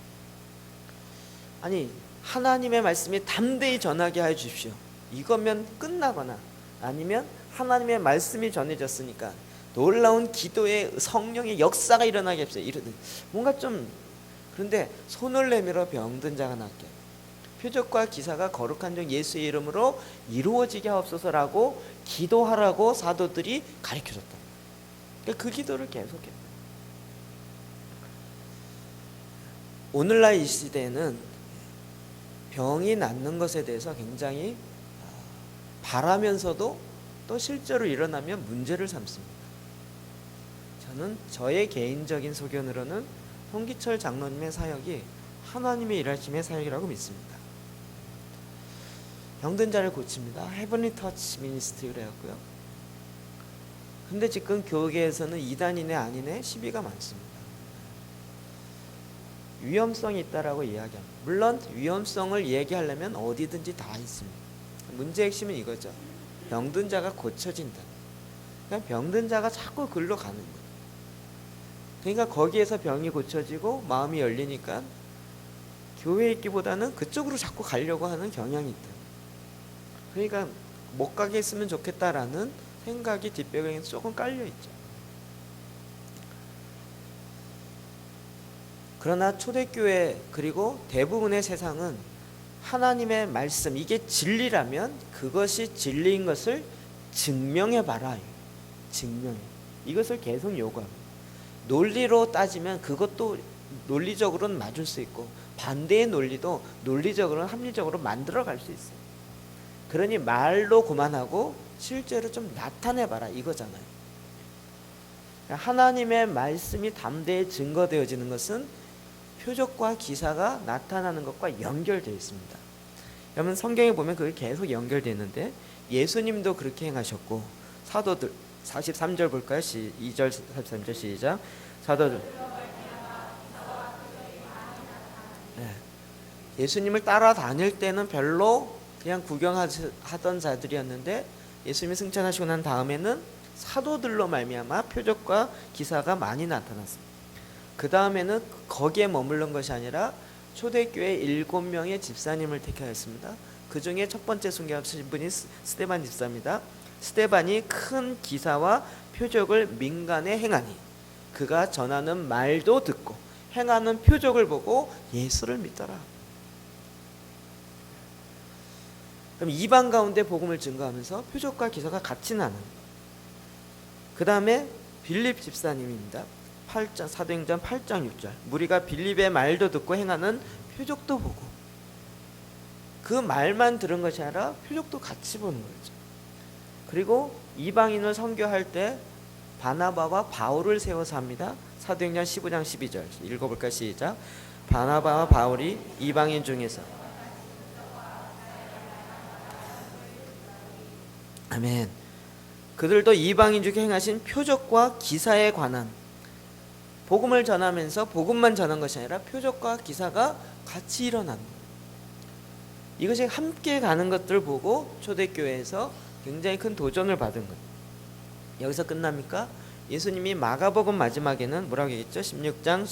아니, 하나님의 말씀이 담대히 전하게 하여 주십시오. 이거면 끝나거나 아니면 하나님의 말씀이 전해졌으니까 놀라운 기도의 성령의 역사가 일어나게 합시다. 이러든 뭔가 좀, 그런데 손을 내밀어 병든 자가 낫게, 표적과 기사가 거룩한 종 예수의 이름으로 이루어지게 하옵소서라고 기도하라고 사도들이 가르쳐줬다. 그러니까 그 기도를 계속했다. 오늘날 이 시대에는 병이 낫는 것에 대해서 굉장히 바라면서도 또 실제로 일어나면 문제를 삼습니다. 저는 저의 개인적인 소견으로는 홍기철 장로님의 사역이 하나님의 일하심의 사역이라고 믿습니다. 병든 자를 고칩니다. 헤븐리 터치 미니스트리 그래갖고요. 근데 지금 교계에서는 이단이네 아니네 시비가 많습니다. 위험성이 있다라고 이야기합니다. 물론 위험성을 얘기하려면 어디든지 다 있습니다. 문제의 핵심은 이거죠. 병든 자가 고쳐진다. 그러니까 병든 자가 자꾸 글로 가는 거예요. 그러니까 거기에서 병이 고쳐지고 마음이 열리니까 교회에 있기보다는 그쪽으로 자꾸 가려고 하는 경향이 있다. 그러니까 못 가게 했으면 좋겠다라는 생각이 뒷배경에 조금 깔려있죠. 그러나 초대교회 그리고 대부분의 세상은 하나님의 말씀, 이게 진리라면 그것이 진리인 것을 증명해봐라. 증명해. 이것을 계속 요구합니다. 논리로 따지면 그것도 논리적으로는 맞을 수 있고 반대의 논리도 논리적으로는 합리적으로 만들어갈 수 있어요. 그러니 말로 그만하고 실제로 좀 나타내봐라 이거잖아요. 하나님의 말씀이 담대히 증거되어지는 것은 표적과 기사가 나타나는 것과 연결되어 있습니다. 여러분 성경에 보면 그게 계속 연결되는데 예수님도 그렇게 행하셨고 사도들 43절 볼까요? 2절 43절 시작. 사도들 예수님을 따라다닐 때는 별로 그냥 구경하던 자들이었는데 예수님이 승천하시고 난 다음에는 사도들로 말미암아 표적과 기사가 많이 나타났습니다. 그 다음에는 거기에 머무른 것이 아니라 초대교회 7명의 집사님을 택하였습니다. 그 중에 첫 번째 순교하신 분이 스데반 집사입니다. 스데반이 큰 기사와 표적을 민간에 행하니 그가 전하는 말도 듣고 행하는 표적을 보고 예수를 믿더라. 그럼 이방 가운데 복음을 증거하면서 표적과 기사가 같이 나는. 그 다음에 빌립 집사님입니다. 8장, 사도행전 8장 6절 무리가 빌립의 말도 듣고 행하는 표적도 보고 그 말만 들은 것이 아니라 표적도 같이 보는 거죠. 그리고 이방인을 선교할 때 바나바와 바울을 세워서 합니다. 사도행전 15장 12절 읽어볼까 시작. 바나바와 바울이 이방인 중에서 아멘. 그들도 이방인 중에 행하신 표적과 기사에 관한 복음을 전하면서 복음만 전한 것이 아니라 표적과 기사가 같이 일어난 거예요. 이것이 함께 가는 것들을 보고 초대교회에서 굉장히 큰 도전을 받은 거예요. 여기서 끝납니까? 예수님이 마가복음 마지막에는 뭐라고 얘기했죠? 16장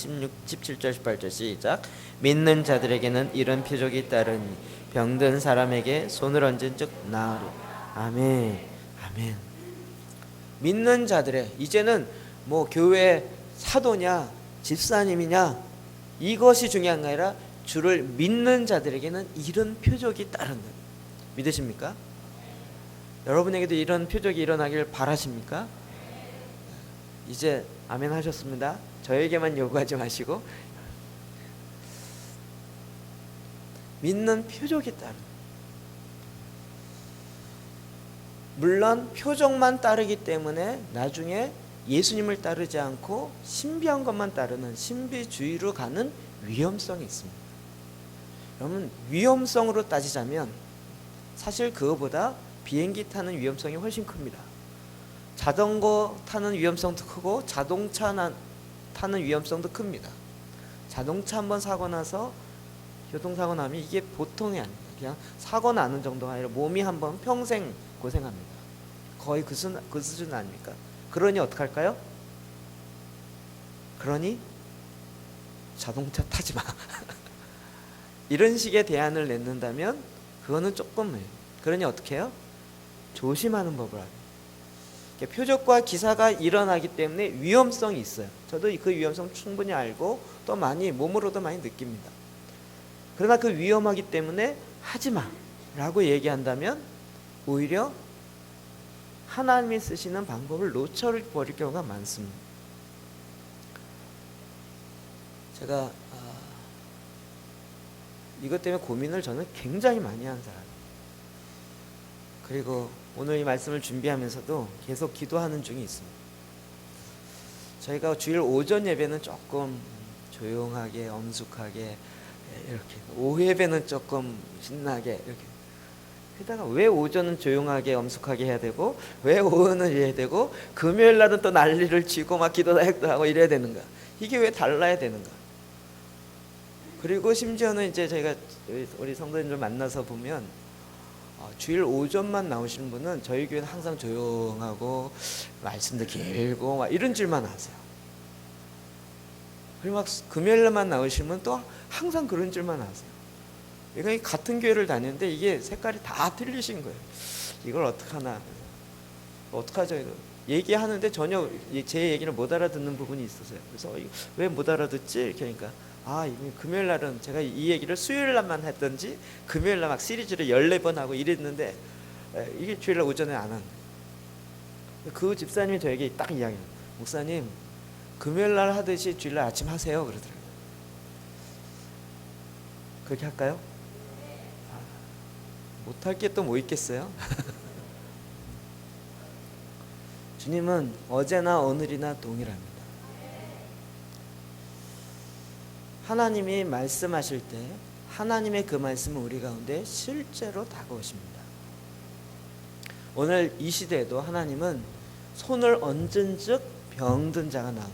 17절 18절 시작. 믿는 자들에게는 이런 표적이 따르니 병든 사람에게 손을 얹은 즉 나으리. 아멘. 아멘. 믿는 자들의 이제는 뭐 교회 사도냐 집사님이냐 이것이 중요한 게 아니라 주를 믿는 자들에게는 이런 표적이 따른다. 믿으십니까? 여러분에게도 이런 표적이 일어나길 바라십니까? 이제 아멘 하셨습니다. 저에게만 요구하지 마시고 믿는 표적이 따른다. 물론 표적만 따르기 때문에 나중에 예수님을 따르지 않고 신비한 것만 따르는 신비주의로 가는 위험성이 있습니다. 여러분 위험성으로 따지자면 사실 그거보다 비행기 타는 위험성이 훨씬 큽니다. 자전거 타는 위험성도 크고 자동차 타는 위험성도 큽니다. 자동차 한번 사고 나서 교통사고 나면 이게 보통이 아닙니다. 그냥 사고 나는 정도가 아니라 몸이 한번 평생 고생합니다. 거의 그 수준 아닙니까? 그러니 어떡할까요? 그러니 자동차 타지 마. 이런 식의 대안을 냈는다면 그거는 조금 그러니 어떻게 해요? 조심하는 법을 합니다. 표적과 기사가 일어나기 때문에 위험성이 있어요. 저도 그 위험성 충분히 알고 또 많이 몸으로도 많이 느낍니다. 그러나 그 위험하기 때문에 하지마 라고 얘기한다면 오히려 하나님이 쓰시는 방법을 놓쳐버릴 경우가 많습니다. 제가 이것 때문에 고민을 저는 굉장히 많이 한 사람이에요. 그리고 오늘 이 말씀을 준비하면서도 계속 기도하는 중에 있습니다. 저희가 주일 오전 예배는 조금 조용하게 엄숙하게 이렇게 오후 예배는 조금 신나게 이렇게 게다가 왜 오전은 조용하게 엄숙하게 해야 되고 왜 오후는 해야 되고 금요일 날은 또 난리를 치고 막 기도 다역도 하고 이래야 되는가? 이게 왜 달라야 되는가? 그리고 심지어는 이제 저희가 우리 성도님들 만나서 보면 주일 오전만 나오시는 분은 저희 교회는 항상 조용하고 말씀도 길고 막 이런 줄만 아세요. 그리고 막 금요일만 나오시면 또 항상 그런 줄만 아세요. 그러니까 같은 교회를 다니는데 이게 색깔이 다 틀리신 거예요. 이걸 어떡하나. 어떡하죠 이거. 얘기하는데 전혀 제 얘기를 못 알아듣는 부분이 있었어요. 그래서 왜 못 알아듣지? 이렇게 하니까 금요일 날은 제가 이 얘기를 수요일 날만 했던지 금요일 날 막 시리즈를 14번 하고 이랬는데 이게 주일 날 오전에 안 하는 거예요. 그 집사님이 저에게 딱 이야기해요. 목사님 금요일 날 하듯이 주일 날 아침 하세요 그러더라고요. 그렇게 할까요? 못할 게 또 뭐 있겠어요? 주님은 어제나 오늘이나 동일합니다. 하나님이 말씀하실 때 하나님의 그 말씀은 우리 가운데 실제로 다가오십니다. 오늘 이 시대에도 하나님은 손을 얹은 즉 병든 자가 나오며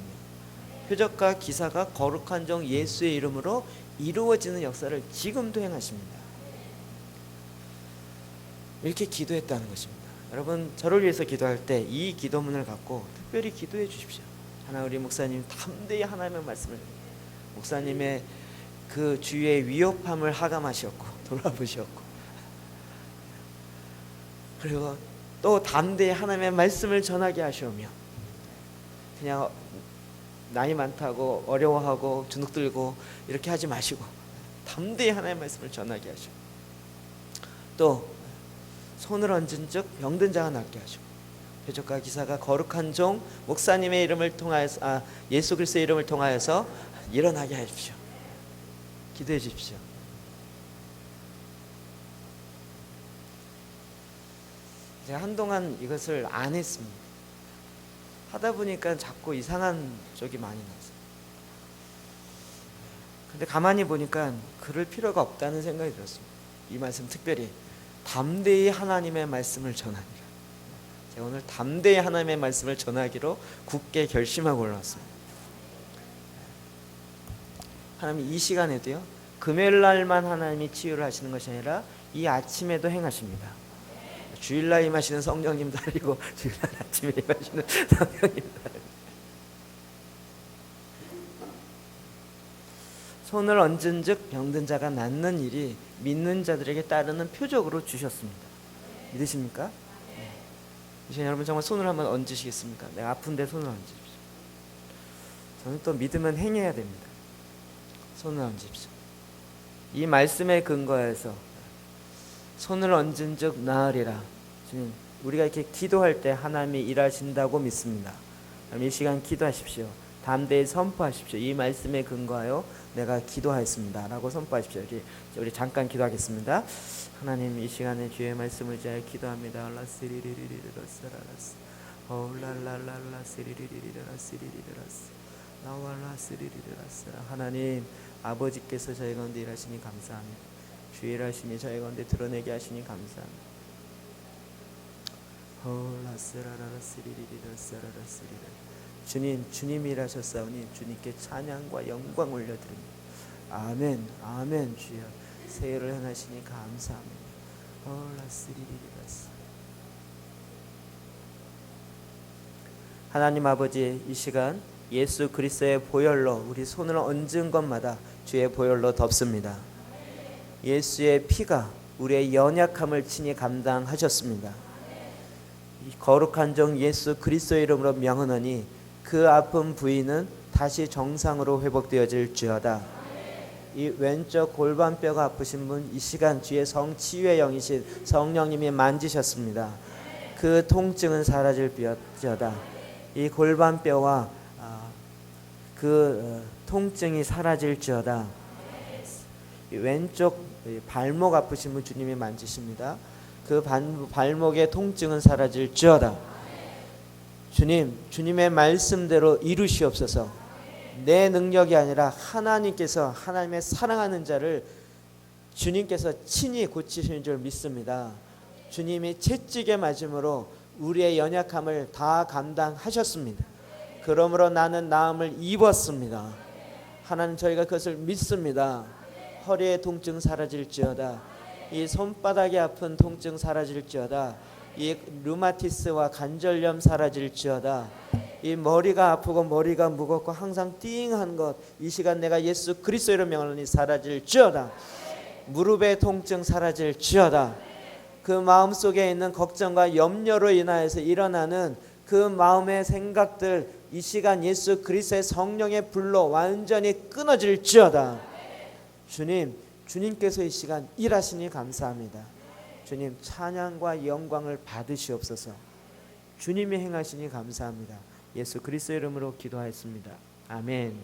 표적과 기사가 거룩한 종 예수의 이름으로 이루어지는 역사를 지금도 행하십니다. 이렇게 기도했다는 것입니다. 여러분, 저를 위해서 기도할 때 이 기도문을 갖고 특별히 기도해 주십시오. 하나, 우리 목사님 담대히 하나님의 말씀을, 목사님의 그 주위의 위협함을 하감하셨고 돌아보셨고, 그리고 또 담대히 하나님의 말씀을 전하게 하시오며, 그냥 나이 많다고 어려워하고 주눅들고 이렇게 하지 마시고 담대히 하나님의 말씀을 전하게 하시고, 또 손을 얹은 즉 병든 자가 낫게 하시고, 표적과 기사가 거룩한 종 목사님의 이름을 통하여서 예수 그리스도의 이름을 통하여서 일어나게 하십시오. 기도해 주십시오. 제가 한동안 이것을 안 했습니다. 하다 보니까 자꾸 이상한 쪽이 많이 나서, 근데 가만히 보니까 그럴 필요가 없다는 생각이 들었습니다. 이 말씀 특별히 담대히 하나님의 말씀을 전하니라. 제가 오늘 담대히 하나님의 말씀을 전하기로 굳게 결심하고 올라왔습니다. 하나님 이 시간에도요, 금요일 날만 하나님이 치유를 하시는 것이 아니라 이 아침에도 행하십니다. 주일날 임하시는 성령님도 아니고 주일날 아침에 임하시는 성령님도 아니고, 손을 얹은 즉 병든 자가 낫는 일이 믿는 자들에게 따르는 표적으로 주셨습니다. 믿으십니까? 이제 여러분 정말 손을 한번 얹으시겠습니까? 내가 아픈데 손을 얹으십시오. 저는 또 믿으면 행해야 됩니다. 손을 얹으십시오. 이 말씀에 근거해서 손을 얹은 즉 나으리라. 주님, 우리가 이렇게 기도할 때 하나님이 일하신다고 믿습니다. 이 시간 기도하십시오. 담대히 선포하십시오. 이 말씀에 근거하여 내가 기도하였습니다 라고 선포하십시오. 우리 잠깐 기도하겠습니다. 하나님, 이 시간에 주의 말씀을 잘 기도합니다. 하나님, 아버지께서 저희 가운데 일하시니 감사합니다. 주의 일하시니 저희 가운데 드러내게 하시니 감사합니다. 주님, 주님이 일하셨사오니 주님께 찬양과 영광 올려드립니다. 아멘, 아멘. 주여, 세일을 행하시니 감사합니다. 하나님 아버지, 이 시간 예수 그리스도의 보혈로 우리 손을 얹은 것마다 주의 보혈로 덮습니다. 예수의 피가 우리의 연약함을 친히 감당하셨습니다. 이 거룩한 종 예수 그리스도의 이름으로 명하노니 그 아픈 부위는 다시 정상으로 회복되어질지어다. 이 왼쪽 골반뼈가 아프신 분, 이 시간 주의 성치유의 영이신 성령님이 만지셨습니다. 그 통증은 사라질지어다. 이 골반뼈와 그 통증이 사라질지어다. 왼쪽 발목 아프신 분 주님이 만지십니다. 그 발목의 통증은 사라질지어다. 주님, 주님의 말씀대로 이루시옵소서. 내 능력이 아니라 하나님께서, 하나님의 사랑하는 자를 주님께서 친히 고치시는 줄 믿습니다. 주님이 채찍에 맞음으로 우리의 연약함을 다 감당하셨습니다. 그러므로 나는 나음을 입었습니다. 하나님, 저희가 그것을 믿습니다. 허리의 통증 사라질지어다. 이 손바닥이 아픈 통증 사라질지어다. 이 류마티스와 관절염 사라질지어다. 이 머리가 아프고 머리가 무겁고 항상 띵한 것, 이 시간 내가 예수 그리스도의 명하노니 사라질지어다. 무릎의 통증 사라질지어다. 그 마음속에 있는 걱정과 염려로 인하여서 일어나는 그 마음의 생각들, 이 시간 예수 그리스도의 성령의 불로 완전히 끊어질지어다. 주님, 주님께서 이 시간 일하시니 감사합니다. 주님, 찬양과 영광을 받으시옵소서. 주님이 행하시니 감사합니다. 예수 그리스도의 이름으로 기도하였습니다. 아멘.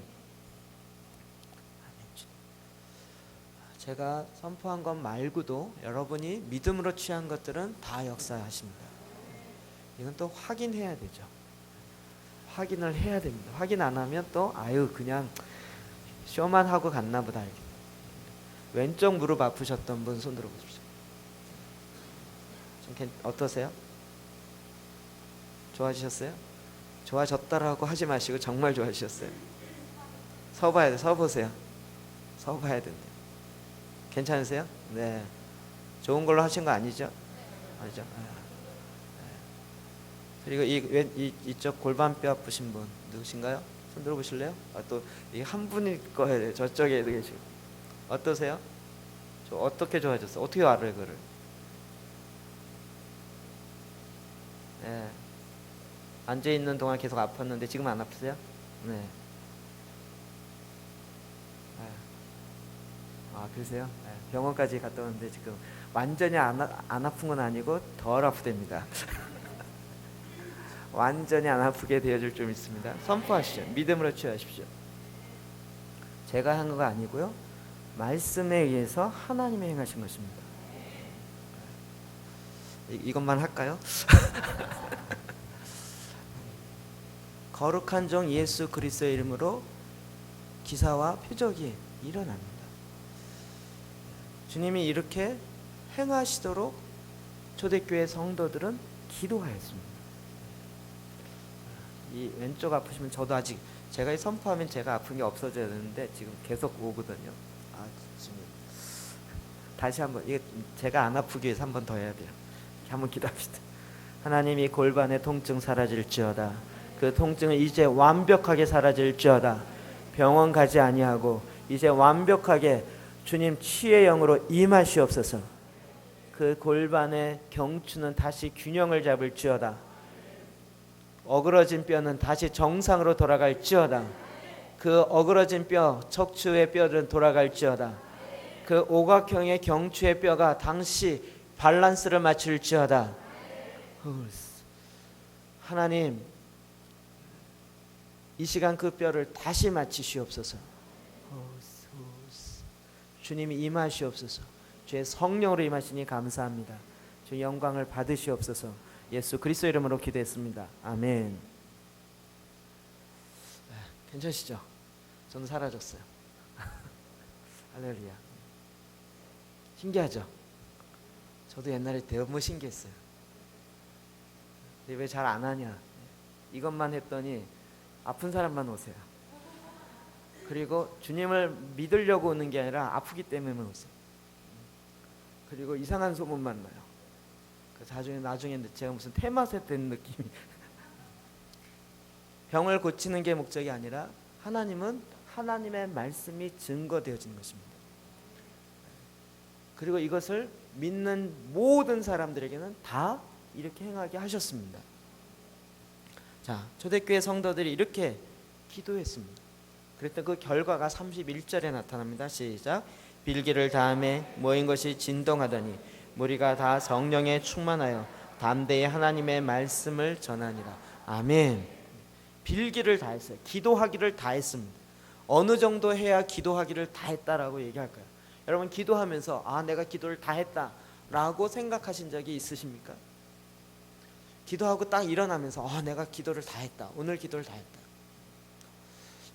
제가 선포한 것 말고도 여러분이 믿음으로 취한 것들은 다 역사하십니다. 이건 또 확인해야 되죠. 확인을 해야 됩니다. 확인 안 하면 또 아유 그냥 쇼만 하고 갔나 보다. 왼쪽 무릎 아프셨던 분 손 들어보십시오. 좀 어떠세요? 좋아지셨어요? 좋아졌다라고 하지 마시고 정말 좋아지셨어요? 서봐야 돼. 서보세요. 서봐야 된대. 괜찮으세요? 네. 좋은 걸로 하신 거 아니죠? 아니죠? 그리고 이쪽 골반뼈 아프신 분 누구신가요? 손 들어보실래요? 또 이 한 분일 거예요. 저쪽에 계시고. 어떠세요? 저 어떻게 좋아졌어요? 어떻게 알아요, 그를? 네. 앉아 있는 동안 계속 아팠는데 지금 안 아프세요? 네. 아, 그러세요? 네. 병원까지 갔다 왔는데 지금 완전히 안 아픈 건 아니고 덜 아프답니다. 완전히 안 아프게 되어줄 좀 있습니다. 선포하시죠. 믿음으로 취하십시오. 제가 한 거 아니고요. 말씀에 의해서 하나님이 행하신 것입니다. 이것만 할까요? 거룩한 종 예수 그리스도의 이름으로 기사와 표적이 일어납니다. 주님이 이렇게 행하시도록 초대교회 성도들은 기도하였습니다. 이 왼쪽 아프시면 저도 아직 제가 선포하면 제가 아픈 게 없어져야 되는데 지금 계속 오거든요. 아, 주님. 다시 한번 이게 제가 안 아프기 위해서 한 번 더 해야 돼요. 한번 기도합시다. 하나님, 이 골반의 통증 사라질지어다. 그 통증은 이제 완벽하게 사라질지어다. 병원 가지 아니하고 이제 완벽하게 주님 치유의 영으로 임하시옵소서. 그 골반의 경추는 다시 균형을 잡을지어다. 어그러진 뼈는 다시 정상으로 돌아갈지어다. 그 어그러진 뼈, 척추의 뼈는 돌아갈지어다. 그 오각형의 경추의 뼈가 당시 밸런스를 맞출지어다. 하나님, 이 시간 그 뼈를 다시 맞추시옵소서. 주님이 임하시옵소서. 주의 성령으로 임하시니 감사합니다. 주의 영광을 받으시옵소서. 예수 그리스도 이름으로 기도했습니다. 아멘. 괜찮으시죠? 저는 사라졌어요. 할렐루야. 신기하죠? 저도 옛날에 너무 신기했어요. 왜 잘 안 하냐? 이것만 했더니 아픈 사람만 오세요. 그리고 주님을 믿으려고 오는 게 아니라 아프기 때문에 오세요. 그리고 이상한 소문만 나요. 나중에 제가 무슨 테마세 된 느낌이. 병을 고치는 게 목적이 아니라 하나님은 하나님의 말씀이 증거되어지는 것입니다. 그리고 이것을 믿는 모든 사람들에게는 다 이렇게 행하게 하셨습니다. 자, 초대교회 성도들이 이렇게 기도했습니다. 그랬더니 그 결과가 31절에 나타납니다. 시작. 빌기를 다음에 모인 것이 진동하더니 무리가 다 성령에 충만하여 담대히 하나님의 말씀을 전하니라. 아멘. 빌기를 다 했어요. 기도하기를 다 했습니다. 어느 정도 해야 기도하기를 다 했다라고 얘기할까요? 여러분, 기도하면서 내가 기도를 다 했다라고 생각하신 적이 있으십니까? 기도하고 딱 일어나면서 내가 기도를 다 했다. 오늘 기도를 다 했다.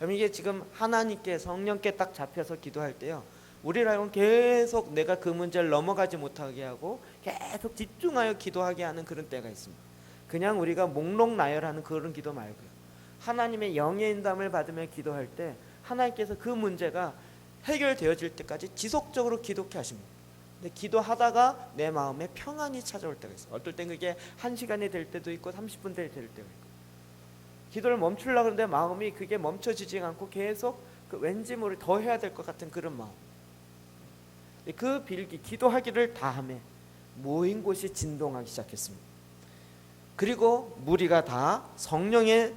여러분, 이게 지금 하나님께 성령께 딱 잡혀서 기도할 때요, 우리라면 계속 내가 그 문제를 넘어가지 못하게 하고 계속 집중하여 기도하게 하는 그런 때가 있습니다. 그냥 우리가 목록 나열하는 그런 기도 말고요, 하나님의 영의 인도함을 받으며 기도할 때 하나님께서 그 문제가 해결되어질 때까지 지속적으로 기도케 하십니다. 근데 기도하다가 내 마음에 평안이 찾아올 때가 있어요. 어떨 땐 그게 1시간이 될 때도 있고 30분 될 때도 있고. 기도를 멈추려고 하는데 마음이 그게 멈춰지지 않고 계속 왠지 모르게 더 해야 될 것 같은 그런 마음. 그 빌기, 기도하기를 다함에 모인 곳이 진동하기 시작했습니다. 그리고 무리가 다 성령에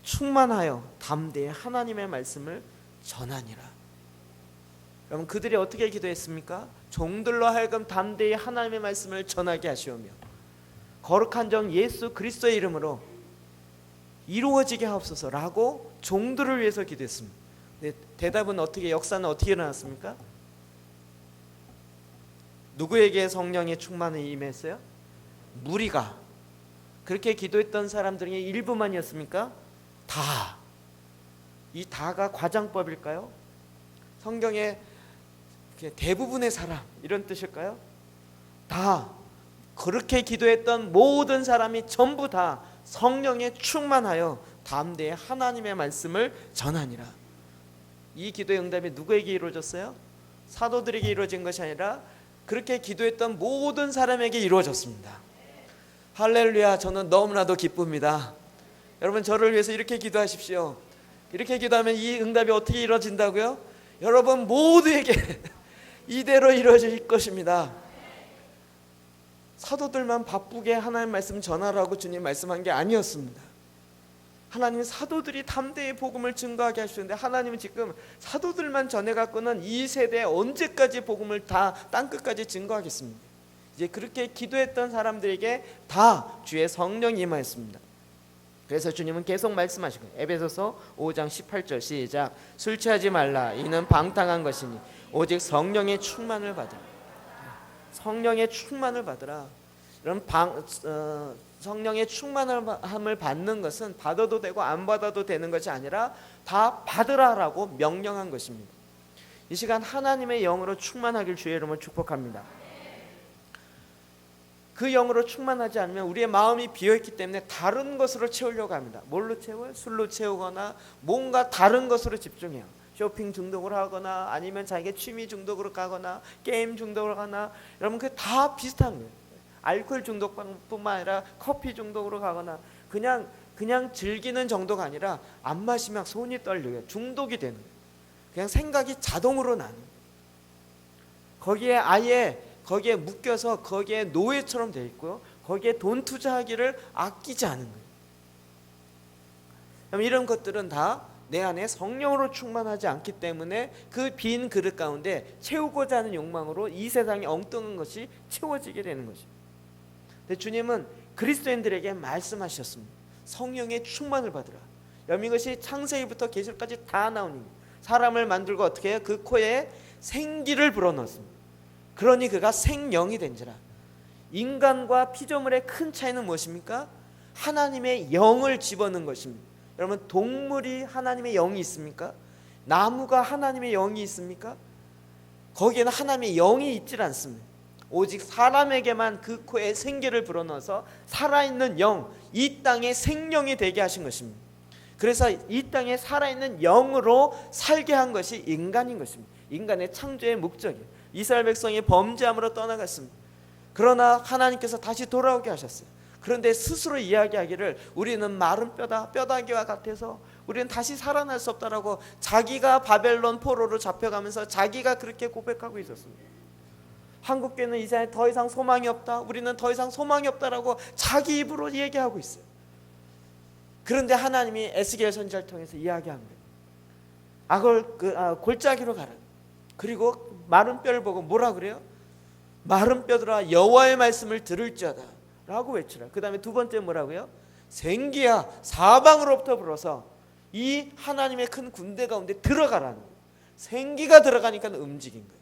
충만하여 담대히 하나님의 말씀을 전하니라. 여러분, 그들이 어떻게 기도했습니까? 종들로 하여금 담대히 하나님의 말씀을 전하게 하시오며 거룩한 종 예수 그리스도의 이름으로 이루어지게 하옵소서라고 종들을 위해서 기도했습니다. 대답은 어떻게, 역사는 어떻게 일어났습니까? 누구에게 성령의 충만이 임했어요? 무리가. 그렇게 기도했던 사람들이 일부만이었습니까? 다. 이 다가 과장법일까요? 성경의 대부분의 사람 이런 뜻일까요? 다. 그렇게 기도했던 모든 사람이 전부 다 성령에 충만하여 담대히 하나님의 말씀을 전하니라. 이 기도의 응답이 누구에게 이루어졌어요? 사도들에게 이루어진 것이 아니라 그렇게 기도했던 모든 사람에게 이루어졌습니다. 할렐루야. 저는 너무나도 기쁩니다. 여러분, 저를 위해서 이렇게 기도하십시오. 이렇게 기도하면 이 응답이 어떻게 이루어진다고요? 여러분 모두에게 이대로 이루어질 것입니다. 사도들만 바쁘게 하나님 말씀 전하라고 주님 말씀한 게 아니었습니다. 하나님은 사도들이 담대히 복음을 증거하게 하시는데, 하나님은 지금 사도들만 전해갖고는 이 세대에 언제까지 복음을 다 땅끝까지 증거하겠습니까? 이제 그렇게 기도했던 사람들에게 다 주의 성령이 임하였습니다. 그래서 주님은 계속 말씀하시고, 에베소서 5장 18절 시작. 술 취하지 말라. 이는 방탕한 것이니 오직 성령의 충만을 받으라. 성령의 충만을 받으라. 이런 성령의 충만함을 받는 것은 받아도 되고 안 받아도 되는 것이 아니라 다 받으라라고 명령한 것입니다. 이 시간 하나님의 영으로 충만하길 주의 이름으로 축복합니다. 그 영으로 충만하지 않으면 우리의 마음이 비어있기 때문에 다른 것으로 채우려고 합니다. 뭘로 채워요? 술로 채우거나 뭔가 다른 것으로 집중해요. 쇼핑 중독을 하거나 아니면 자기의 취미 중독으로 가거나 게임 중독으로 가거나, 여러분 그게 다 비슷한 거예요. 알코올 중독뿐만 아니라 커피 중독으로 가거나 그냥 즐기는 정도가 아니라 안 마시면 손이 떨려요. 중독이 되는 거예요. 그냥 생각이 자동으로 나는 거예요. 거기에 묶여서 거기에 노예처럼 되어 있고요. 거기에 돈 투자하기를 아끼지 않은 거예요. 이런 것들은 다 내 안에 성령으로 충만하지 않기 때문에 그 빈 그릇 가운데 채우고자 하는 욕망으로 이 세상에 엉뚱한 것이 채워지게 되는 것입니다. 근데 주님은 그리스도인들에게 말씀하셨습니다. 성령의 충만을 받으라. 여러분, 이것이 창세기부터 계시록까지 다 나오는 거예요. 사람을 만들고 어떻게 해요? 그 코에 생기를 불어넣었습니다. 그러니 그가 생명이 된지라. 인간과 피조물의 큰 차이는 무엇입니까? 하나님의 영을 집어넣은 것입니다. 여러분, 동물이 하나님의 영이 있습니까? 나무가 하나님의 영이 있습니까? 거기에는 하나님의 영이 있질 않습니다. 오직 사람에게만 그 코에 생기를 불어넣어서 살아있는 영, 이 땅에 생명이 되게 하신 것입니다. 그래서 이 땅에 살아있는 영으로 살게 한 것이 인간인 것입니다. 인간의 창조의 목적이에요. 이스라엘 백성이 범죄함으로 떠나갔습니다. 그러나 하나님께서 다시 돌아오게 하셨어요. 그런데 스스로 이야기하기를 우리는 마른 뼈다, 뼈다귀와 같아서 우리는 다시 살아날 수 없다라고 자기가 바벨론 포로로 잡혀가면서 자기가 그렇게 고백하고 있었습니다. 한국교회는 이 세상에 더 이상 소망이 없다, 우리는 더 이상 소망이 없다라고 자기 입으로 얘기하고 있어요. 그런데 하나님이 에스겔 선지자를 통해서 이야기한 거예요. 골짜기로 가라. 그리고 마른 뼈를 보고 뭐라 그래요? 마른 뼈들아 여호와의 말씀을 들을지어다 라고 외치라. 그 다음에 두 번째 뭐라고요? 생기야 사방으로부터 불어서 이 하나님의 큰 군대 가운데 들어가라는 거예요. 생기가 들어가니까 움직인 거예요.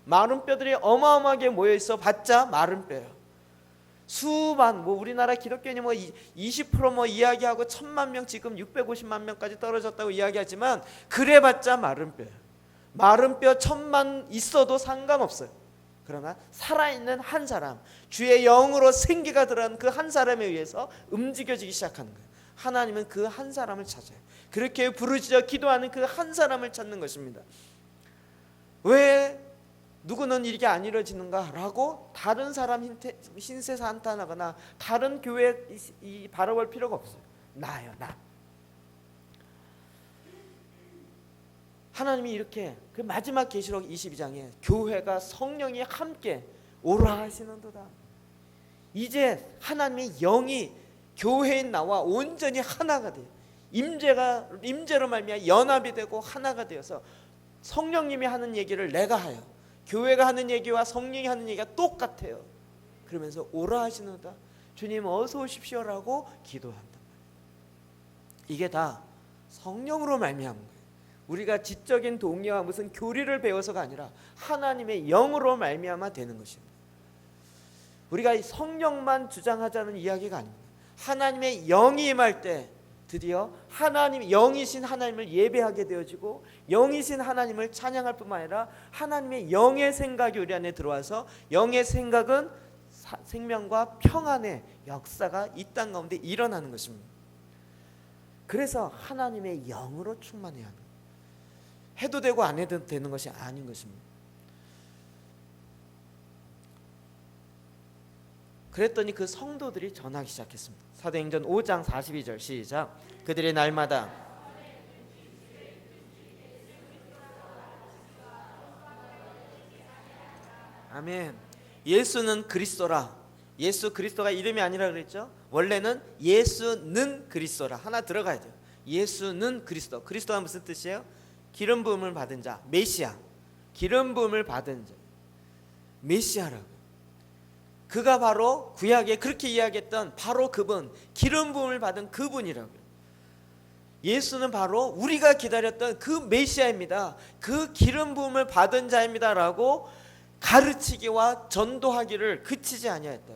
마른 뼈들이 어마어마하게 모여있어 봤자 마른 뼈예요. 수만, 우리나라 기독교인이 20% 이야기하고 1000만 명, 지금 650만 명까지 떨어졌다고 이야기하지만 그래봤자 마른 뼈예요. 마른 뼈 1000만 있어도 상관없어요. 그러나 살아있는 한 사람, 주의 영으로 생기가 들어간 그 한 사람에 의해서 움직여지기 시작하는 거예요. 하나님은 그 한 사람을 찾아요. 그렇게 부르짖어 기도하는 그 한 사람을 찾는 것입니다. 왜 누구는 이게 안 이루어지는가 라고 다른 사람 신세사 한탄하거나 다른 교회에 바라볼 필요가 없어요. 나예요, 나. 하나님이 이렇게 그 마지막 계시록 22장에 교회가 성령이 함께 오라 하시는도다. 이제 하나님의 영이 교회인 나와 온전히 하나가 돼요. 임재로 말미암아 연합이 되고 하나가 되어서 성령님이 하는 얘기를 내가 하여, 교회가 하는 얘기와 성령이 하는 얘기가 똑같아요. 그러면서 오라 하시는도다. 주님 어서 오십시오라고 기도한단 말이에요. 이게 다 성령으로 말미암은 거예요. 우리가 지적인 동의와 무슨 교리를 배워서가 아니라 하나님의 영으로 말미암아 되는 것입니다. 우리가 성령만 주장하자는 이야기가 아닙니다. 하나님의 영이 임할 때 드디어 하나님, 영이신 하나님을 예배하게 되어지고 영이신 하나님을 찬양할 뿐만 아니라 하나님의 영의 생각이 우리 안에 들어와서 영의 생각은 생명과 평안의 역사가 이 땅 가운데 일어나는 것입니다. 그래서 하나님의 영으로 충만해야 하는, 해도 되고 안 해도 되는 것이 아닌 것입니다. 그랬더니 그 성도들이 전하기 시작했습니다. 사도행전 5장 42절 시작. 그들이 날마다 아멘. 예수는 그리스도라. 예수 그리스도가 이름이 아니라 그랬죠. 원래는 예수는 그리스도라. 하나 들어가야 돼요. 예수는 그리스도. 그리스도가 무슨 뜻이에요? 기름 부음을 받은 자, 메시아. 기름 부음을 받은 자, 메시아라고. 그가 바로 구약에 그렇게 이야기했던 바로 그분, 기름 부음을 받은 그분이라고요. 예수는 바로 우리가 기다렸던 그 메시아입니다. 그 기름 부음을 받은 자입니다라고 가르치기와 전도하기를 그치지 아니하였다.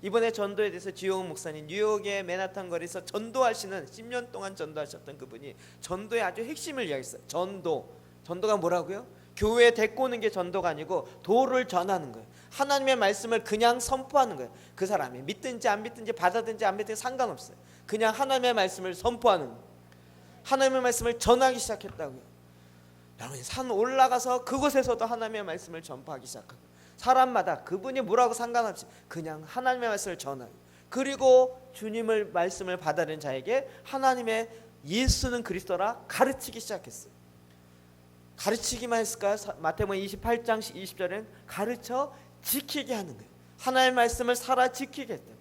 이번에 전도에 대해서 주영훈 목사님, 뉴욕의 맨하탄 거리에서 전도하시는 10년 동안 전도하셨던 그분이 전도의 아주 핵심을 이야기했어요. 전도가 뭐라고요? 교회에 데리고 오는 게 전도가 아니고 도를 전하는 거예요. 하나님의 말씀을 그냥 선포하는 거예요. 그 사람이 믿든지 안 믿든지 받아든지 안 믿든지 상관없어요. 그냥 하나님의 말씀을 선포하는 거예요. 하나님의 말씀을 전하기 시작했다고요. 여러분, 산 올라가서 그곳에서도 하나님의 말씀을 전파하기 시작하고, 사람마다 그분이 뭐라고 상관없이 그냥 하나님의 말씀을 전하고, 그리고 주님의 말씀을 받아들인 자에게 하나님의 예수는 그리스도라 가르치기 시작했어요. 가르치기만 했을까요? 마태복음 28장 20절엔 가르쳐 지키게 하는 거예요. 하나님의 말씀을 살아 지키게 했다.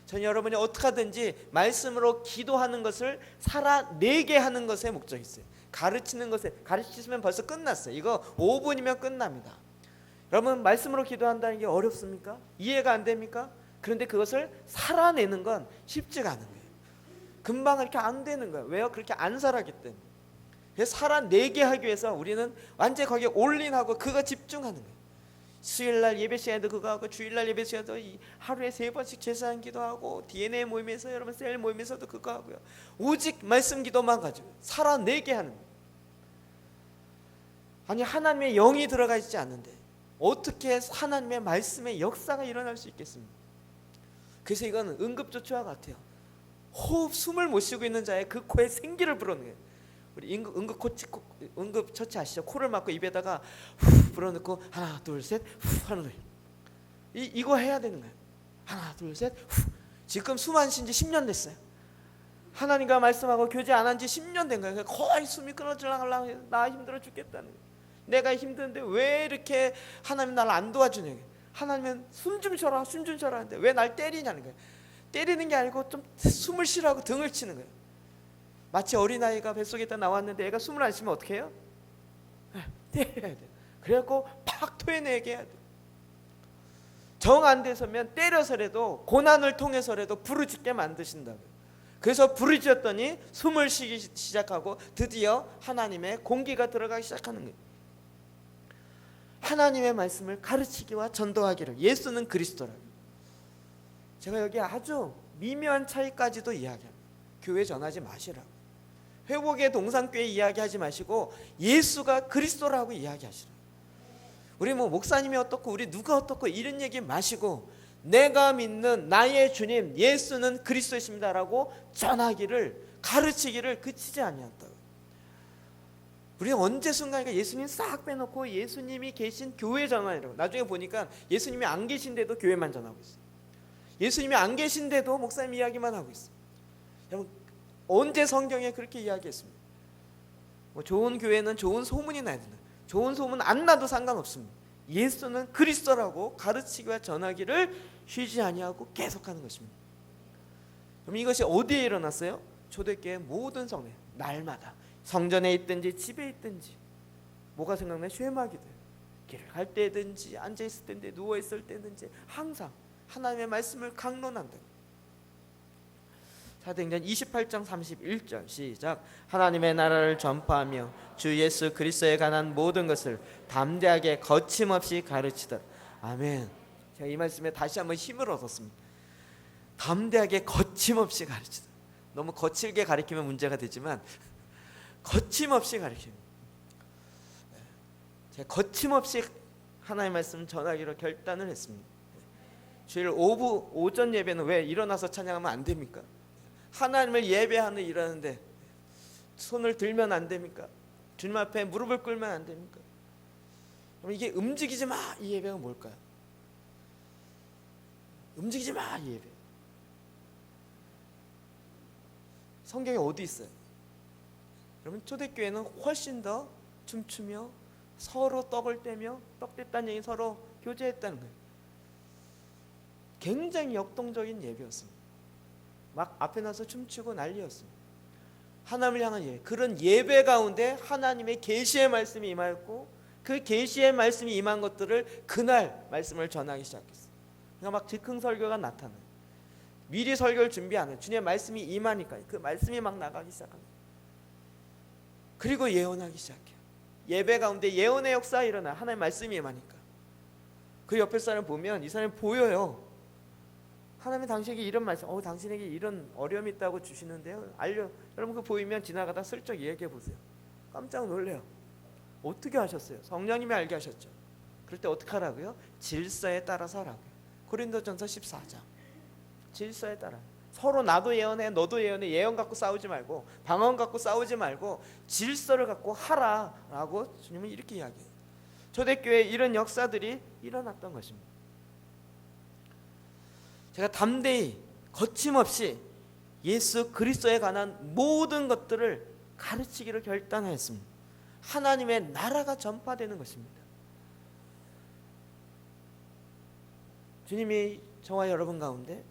저는 여러분이 어떻게 하든지 말씀으로 기도하는 것을 살아내게 하는 것에 목적이 있어요. 가르치는 것에, 가르치시면 벌써 끝났어요. 이거 5분이면 끝납니다. 여러분, 말씀으로 기도한다는 게 어렵습니까? 이해가 안 됩니까? 그런데 그것을 살아내는 건 쉽지가 않은 거예요. 금방 이렇게 안 되는 거예요. 왜요? 그렇게 안 살았기 때문에. 그래서 살아내게 하기 위해서 우리는 완전히 거기에 올인하고 그거 집중하는 거예요. 수요일날 예배 시간에도 그거 하고, 주일날 예배 시간에도 하루에 3번씩 제사장 기도하고, DNA 모임에서, 여러분 셀 모임에서도 그거 하고요. 오직 말씀 기도만 가지고 살아내게 하는 거예요. 아니, 하나님의 영이 들어가 있지 않는데 어떻게 하나님의 말씀의 역사가 일어날 수 있겠습니까? 그래서 이건 응급조치와 같아요. 호흡, 숨을 못 쉬고 있는 자의 그 코에 생기를 불어넣는 거예요. 우리 응급처치 아시죠? 코를 막고 입에다가 후 불어넣고 하나 둘 셋 후 하는 거예요. 이거 해야 되는 거예요. 하나 둘 셋 후. 지금 숨 안 쉰 지 10년 됐어요. 하나님과 말씀하고 교제 안 한 지 10년 된 거예요. 거의 숨이 끊어지려고, 나 힘들어 죽겠다는 거예요. 내가 힘든데 왜 이렇게 하나님 나를 안 도와주냐. 하나님은 숨 좀 쉬어라, 숨 좀 쉬어라 하는데 왜 날 때리냐는 거예요. 때리는 게 아니고 좀 숨을 쉬라고 등을 치는 거예요. 마치 어린아이가 뱃속에다 나왔는데 애가 숨을 안 쉬면 어떻게 해요? 때려야 돼요. 그래갖고 팍 토해내게 해야 돼요. 정 안 돼서면 때려서라도, 고난을 통해서라도 부르짖게 만드신다고요. 그래서 부르짖었더니 숨을 쉬기 시작하고 드디어 하나님의 공기가 들어가기 시작하는 거예요. 하나님의 말씀을 가르치기와 전도하기를, 예수는 그리스도라고. 제가 여기 아주 미묘한 차이까지도 이야기합니다. 교회 전하지 마시라고. 회복의 동산교회 이야기하지 마시고 예수가 그리스도라고 이야기하시라. 우리 뭐 목사님이 어떻고 우리 누가 어떻고 이런 얘기 마시고 내가 믿는 나의 주님 예수는 그리스도이십니다라고 전하기를, 가르치기를 그치지 아니한다고. 우리 언제 순간인가 예수님 싹 빼놓고 예수님이 계신 교회 전하라고. 나중에 보니까 예수님이 안 계신데도 교회만 전하고 있어요. 예수님이 안 계신데도 목사님 이야기만 하고 있어요. 여러분, 언제 성경에 그렇게 이야기했습니까? 뭐 좋은 교회는 좋은 소문이 나야 된다. 좋은 소문 안 나도 상관없습니다. 예수는 그리스도라고 가르치기와 전하기를 쉬지 아니하고 계속하는 것입니다. 그럼 이것이 어디에 일어났어요? 초대교회 모든 성회, 날마다 성전에 있든지 집에 있든지. 뭐가 생각나요? 쉐마기들. 길을 갈 때든지 앉아있을 때든지 누워있을 때든지 항상 하나님의 말씀을 강론한다. 사도행전 28장 31절 시작. 하나님의 나라를 전파하며 주 예수 그리스도에 관한 모든 것을 담대하게 거침없이 가르치더라. 아멘. 제가 이 말씀에 다시 한번 힘을 얻었습니다. 담대하게 거침없이 가르치다. 너무 거칠게 가르치면 문제가 되지만 거침없이 가르치는. 제가 거침없이 하나님의 말씀 전하기로 결단을 했습니다. 주일 오전 예배는 왜 일어나서 찬양하면 안 됩니까? 하나님을 예배하는 일하는데 손을 들면 안 됩니까? 주님 앞에 무릎을 꿇으면 안 됩니까? 그럼 이게 움직이지 마, 이 예배가 뭘까요? 움직이지 마, 이 예배. 성경에 어디 있어요? 여러분, 초대교회는 훨씬 더 춤추며 서로 떡을 떼며, 떡 뗐다는 얘기는 서로 교제했다는 거예요. 굉장히 역동적인 예배였습니다. 막 앞에 나서 춤추고 난리였습니다. 하나님을 향한 예배, 그런 예배 가운데 하나님의 계시의 말씀이 임하였고, 그 계시의 말씀이 임한 것들을 그날 말씀을 전하기 시작했어요. 그러니까 막 즉흥 설교가 나타나요. 미리 설교를 준비 안 해요. 주님의 말씀이 임하니까 그 말씀이 막 나가기 시작합니다. 그리고 예언하기 시작해요. 예배 가운데 예언의 역사가 일어나요. 하나님의 말씀이 임하니까. 그 옆에 사람 보면 이 사람이 보여요. 하나님이 당신에게 이런 말씀, 당신에게 이런 어려움이 있다고 주시는데요, 여러분 그 보이면 지나가다 슬쩍 얘기해 보세요. 깜짝 놀래요. 어떻게 하셨어요? 성령님이 알게 하셨죠. 그럴 때 어떻게 하라고요? 질서에 따라서 하라고요. 고린도전서 14장. 질서에 따라. 서로 나도 예언해, 너도 예언해, 예언 갖고 싸우지 말고, 방언 갖고 싸우지 말고 질서를 갖고 하라라고 주님은 이렇게 이야기해요. 초대교회에 이런 역사들이 일어났던 것입니다. 제가 담대히 거침없이 예수 그리스도에 관한 모든 것들을 가르치기로 결단하였습니다. 하나님의 나라가 전파되는 것입니다. 주님이 저와 여러분 가운데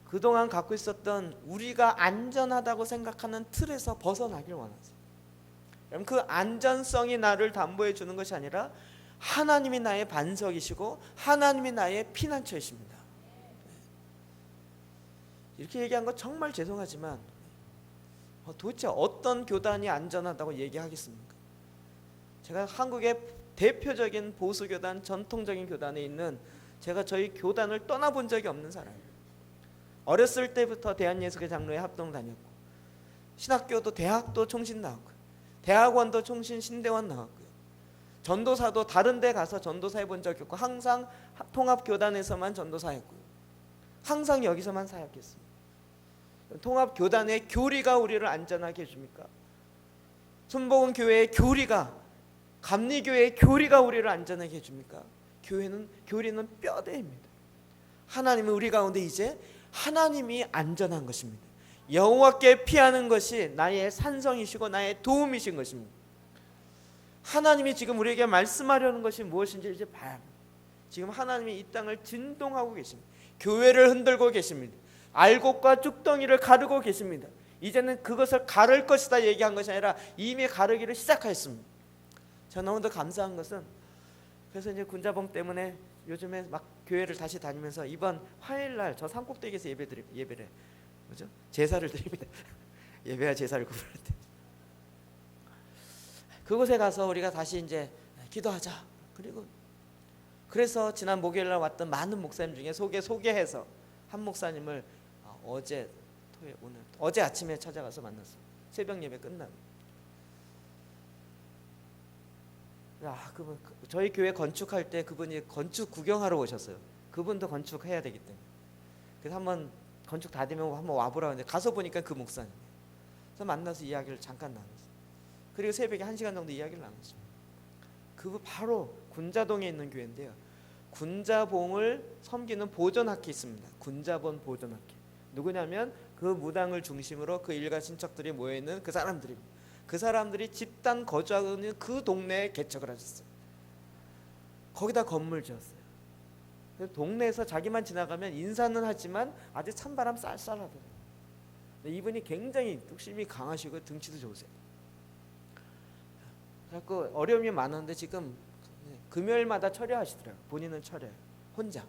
그동안 갖고 있었던 우리가 안전하다고 생각하는 틀에서 벗어나길 원하세요. 여러분, 그 안전성이 나를 담보해 주는 것이 아니라 하나님이 나의 반석이시고 하나님이 나의 피난처이십니다. 이렇게 얘기한 거 정말 죄송하지만 도대체 어떤 교단이 안전하다고 얘기하겠습니까? 제가 한국의 대표적인 보수교단, 전통적인 교단에 있는, 제가 저희 교단을 떠나본 적이 없는 사람이에요. 어렸을 때부터 대한예수교 장로회 합동 다녔고, 신학교도 대학도 총신 나왔고요, 대학원도 총신 신대원 나왔고요, 전도사도 다른 데 가서 전도사 해본 적이 없고 항상 통합교단에서만 전도사했고요, 항상 여기서만 사역했습니다. 통합교단의 교리가 우리를 안전하게 해줍니까? 순복음교회의 교리가, 감리교회의 교리가 우리를 안전하게 해줍니까? 교리는 뼈대입니다. 하나님은 우리 가운데 이제 하나님이 안전한 것입니다. 여호와께 피하는 것이 나의 산성이시고 나의 도움이신 것입니다. 하나님이 지금 우리에게 말씀하려는 것이 무엇인지 이제 봐야 합니다. 지금 하나님이 이 땅을 진동하고 계십니다. 교회를 흔들고 계십니다. 알곡과 쭉덩이를 가르고 계십니다. 이제는 그것을 가를 것이다 얘기한 것이 아니라 이미 가르기를 시작하였습니다. 저는 너무도 감사한 것은, 그래서 이제 군자봉 때문에 요즘에 막 교회를 다시 다니면서 이번 화요일날 저 산꼭대기에서 예배를 뭐죠? 제사를 드립니다. 예배와 제사를 구분할 때 그곳에 가서 우리가 다시 이제 기도하자. 그래서 지난 목요일날 왔던 많은 목사님 중에 소개해서 한 목사님을 어제 아침에 찾아가서 만났어요. 새벽 예배 끝나고. 그분 저희 교회 건축할 때 그분이 건축 구경하러 오셨어요. 그분도 건축해야 되기 때문에. 그래서 한번 건축 다 되면 한번 와보라고 했는데 가서 보니까 그 목사님. 그래서 만나서 이야기를 잠깐 나눴어요. 그리고 새벽에 1시간 정도 이야기를 나눴어요. 그거 바로 군자동에 있는 교회인데요, 군자봉을 섬기는 보존학회 있습니다. 군자본 보존학회. 누구냐면 그 무당을 중심으로 그 일가 친척들이 모여있는 그 사람들입니다. 그 사람들이 집단 거주하고 있는 그 동네에 개척을 하셨어요. 거기다 건물 지었어요. 그래서 동네에서 자기만 지나가면 인사는 하지만 아주 찬바람 쌀쌀하더라고요. 이분이 굉장히 뚝심이 강하시고 등치도 좋으세요. 그래서 어려움이 많았는데 지금 금요일마다 철야하시더라고요. 본인은 철야 혼자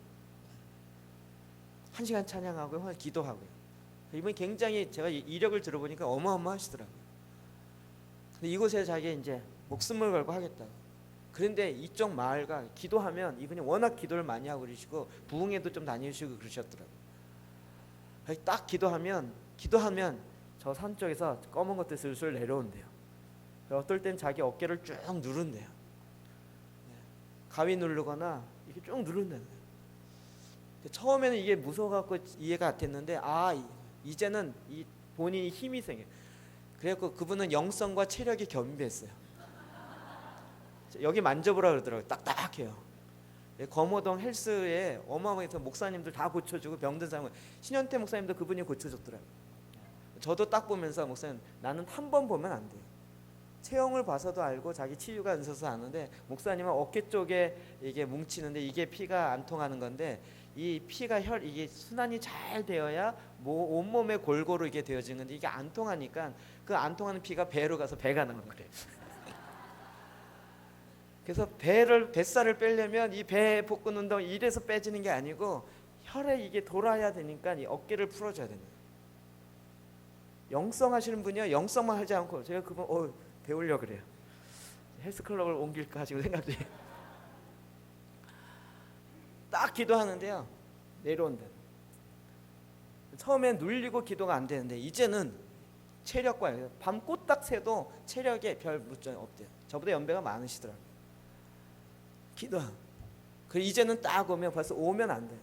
1시간 찬양하고요, 기도하고요. 이분이 굉장히, 제가 이력을 들어보니까 어마어마하시더라고요. 근데 이곳에 자기 이제 목숨을 걸고 하겠다고. 그런데 이쪽 마을과 기도하면 이분이 워낙 기도를 많이 하고 그러시고 부흥회도 좀 다니시고 그러셨더라고요. 딱 기도하면 저 산 쪽에서 검은 것들 슬슬 내려온대요. 어떨 땐 자기 어깨를 쭉 누른대요. 가위 누르거나 이렇게 쭉 누른다는 거예요. 처음에는 이게 무서워갖고 이해가 안 됐는데 이제는 이 본인이 힘이 생겨요. 그래갖고 그분은 영성과 체력이 겸비했어요. 여기 만져보라 그러더라고요. 딱딱해요. 검호동 헬스에 어마어마해서 목사님들 다 고쳐주고 병든 사람은 신현태 목사님도 그분이 고쳐줬더라고요. 저도 딱 보면서 목사님 나는 한 번 보면 안 돼요. 체형을 봐서도 알고 자기 치유가 안 서서 아는데 목사님은 어깨 쪽에 이게 뭉치는데 이게 피가 안 통하는 건데 이 피가 이게 순환이 잘 되어야 온몸에 골고루 이게 되어지는 건데 이게 안 통하니까 그 안 통하는 피가 배로 가서 배가 나는 거래요. 그래서 뱃살을 빼려면 이 배 복근 운동 이래서 빼지는 게 아니고 혈에 이게 돌아야 되니까 이 어깨를 풀어줘야 됩니다. 영성 하시는 분이요 영성만 하지 않고 제가 그분 배우려고 그래요. 헬스클럽을 옮길까 하시고 생각 중이에요. 딱 기도하는데요 내려온다. 처음엔 눌리고 기도가 안 되는데 이제는 체력과 밤 꼬딱 새도 체력에 별 무점 없대요. 저보다 연배가 많으시더라고요. 기도하고 그리고 이제는 딱 오면 벌써 오면 안 돼요.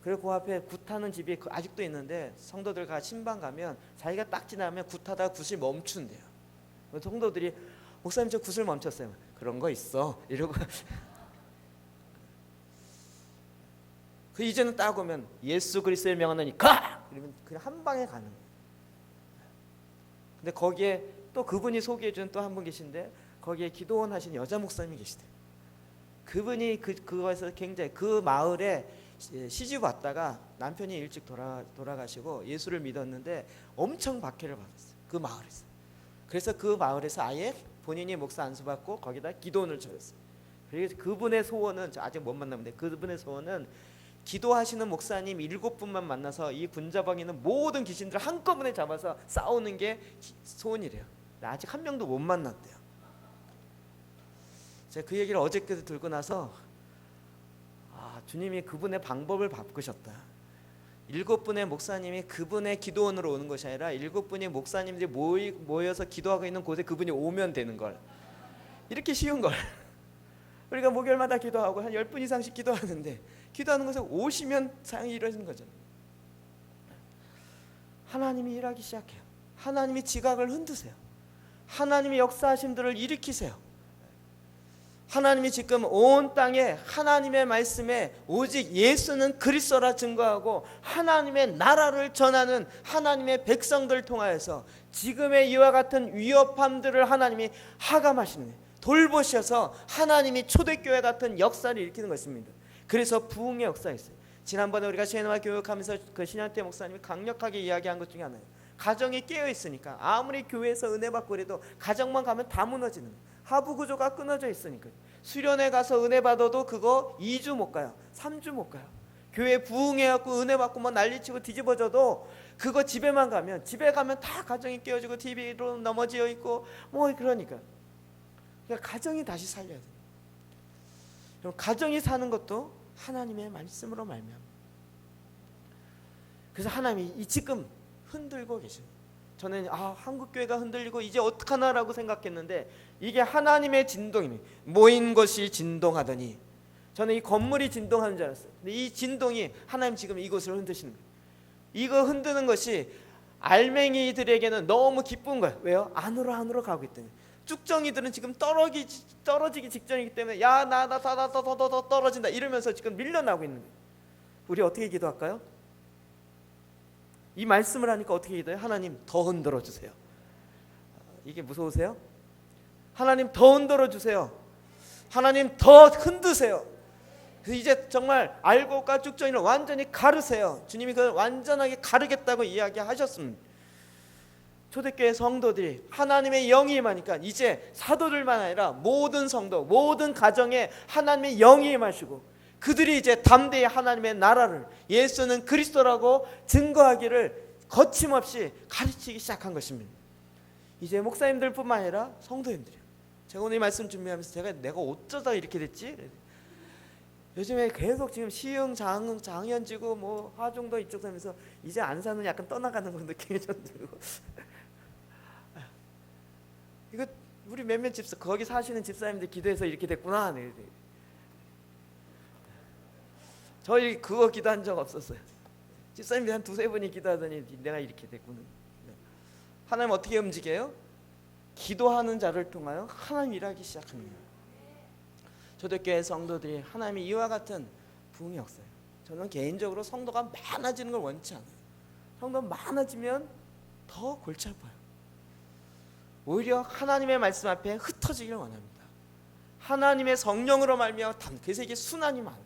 그리고 그 앞에 굿하는 집이 아직도 있는데 성도들과 신방 가면 자기가 딱 지나면 굿하다가 굿을 멈춘대요. 성도들이 목사님 저 굿을 멈췄어요. 그런 거 있어 이러고 그 이제는 딱 오면 예수 그리스도의 명하노니 가! 이러면 그냥 한 방에 가는 거예요. 근데 거기에 또 그분이 소개해준 또 한 분 계신데 거기에 기도원 하신 여자 목사님이 계시대요. 그분이 그거에서 굉장히 그 마을에 시집 왔다가 남편이 일찍 돌아가시고 예수를 믿었는데 엄청 박해를 받았어요. 그 마을에서. 그래서 그 마을에서 아예 본인이 목사 안수받고 거기다 기도원을 차렸어요. 그래서 그분의 소원은 아직 못 만났는데 그분의 소원은 기도하시는 목사님 7분만 만나서 이 분자방에 있는 모든 귀신들을 한꺼번에 잡아서 싸우는 게 소원이래요. 아직 한 명도 못 만났대요. 제가 그 얘기를 어저께도 들고 나서 주님이 그분의 방법을 바꾸셨다. 7분의 목사님이 그분의 기도원으로 오는 것이 아니라 7분의 목사님들이 모여서 기도하고 있는 곳에 그분이 오면 되는 걸. 이렇게 쉬운 걸. 우리가 목요일마다 기도하고 한 10분 이상씩 기도하는데 기도하는 것에 오시면 상이 이루어지는 거잖아요. 하나님이 일하기 시작해요. 하나님이 지각을 흔드세요. 하나님이 역사하심들을 일으키세요. 하나님이 지금 온 땅에 하나님의 말씀에 오직 예수는 그리스도라 증거하고 하나님의 나라를 전하는 하나님의 백성들을 통하여서 지금의 이와 같은 위협함들을 하나님이 하감하시는 거예요. 돌보셔서 하나님이 초대교회 같은 역사를 일으키는 것입니다. 그래서 부흥의 역사가 있어요. 지난번에 우리가 시애너와 교육하면서 그 신현태 목사님이 강력하게 이야기한 것 중에 하나예요. 가정이 깨어 있으니까 아무리 교회에서 은혜 받고 그래도 가정만 가면 다 무너지는 거예요. 하부 구조가 끊어져 있으니까. 수련회 가서 은혜 받아도 그거 2주 못 가요. 3주 못 가요. 교회 부흥해갖고 은혜 받고 뭐 난리치고 뒤집어져도 그거 집에만 가면 다 가정이 깨어지고 TV로 넘어지어 있고 뭐 그러니까 가정이 다시 살려야 돼요. 그럼 가정이 사는 것도 하나님의 말씀으로 말미암아. 그래서 하나님이 지금 흔들고 계십니다. 저는 한국교회가 흔들리고 이제 어떡하나라고 생각했는데 이게 하나님의 진동입니다. 모인 것이 진동하더니 저는 이 건물이 진동하는 줄 알았어요. 근데 이 진동이 하나님 지금 이곳을 흔드시는 거예요. 이거 흔드는 것이 알맹이들에게는 너무 기쁜 거예요. 왜요? 안으로 가고 있더니 쭉정이들은 지금 떨어지기 직전이기 때문에 나 더 떨어진다 이러면서 지금 밀려나고 있는 거예요. 우리 어떻게 기도할까요? 이 말씀을 하니까 어떻게 기도해요? 하나님 더 흔들어 주세요. 이게 무서우세요? 하나님 더 흔들어 주세요. 하나님 더 흔드세요. 이제 정말 알곡과 쭉정이를 완전히 가르세요. 주님이 그걸 완전하게 가르겠다고 이야기하셨습니다. 초대교회 성도들이 하나님의 영이 임하니까 이제 사도들만 아니라 모든 성도, 모든 가정에 하나님의 영이 임하시고 그들이 이제 담대히 하나님의 나라를 예수는 그리스도라고 증거하기를 거침없이 가르치기 시작한 것입니다. 이제 목사님들뿐만 아니라 성도님들이요. 제가 오늘 이 말씀 준비하면서 내가 어쩌다 이렇게 됐지? 요즘에 계속 지금 시흥 장현지구 뭐 화종도 이쪽 살면서 이제 안산은 약간 떠나가는 그런 느낌이 좀 들고 이거 우리 몇몇 집사 거기 사시는 집사님들 기도해서 이렇게 됐구나. 네. 저희 그거 기도한 적 없었어요. 집사님들 한 두세 분이 기도하더니 내가 이렇게 됐구나. 하나님 어떻게 움직여요? 기도하는 자를 통하여 하나님 일하기 시작합니다. 초대교회 성도들이 하나님이 이와 같은 부흥의 역사예요. 저는 개인적으로 성도가 많아지는 걸 원치 않아요. 성도가 많아지면 더 골치 아파요. 오히려 하나님의 말씀 앞에 흩어지기를 원합니다. 하나님의 성령으로 말미암아 그래서 이게 순환이 많아요.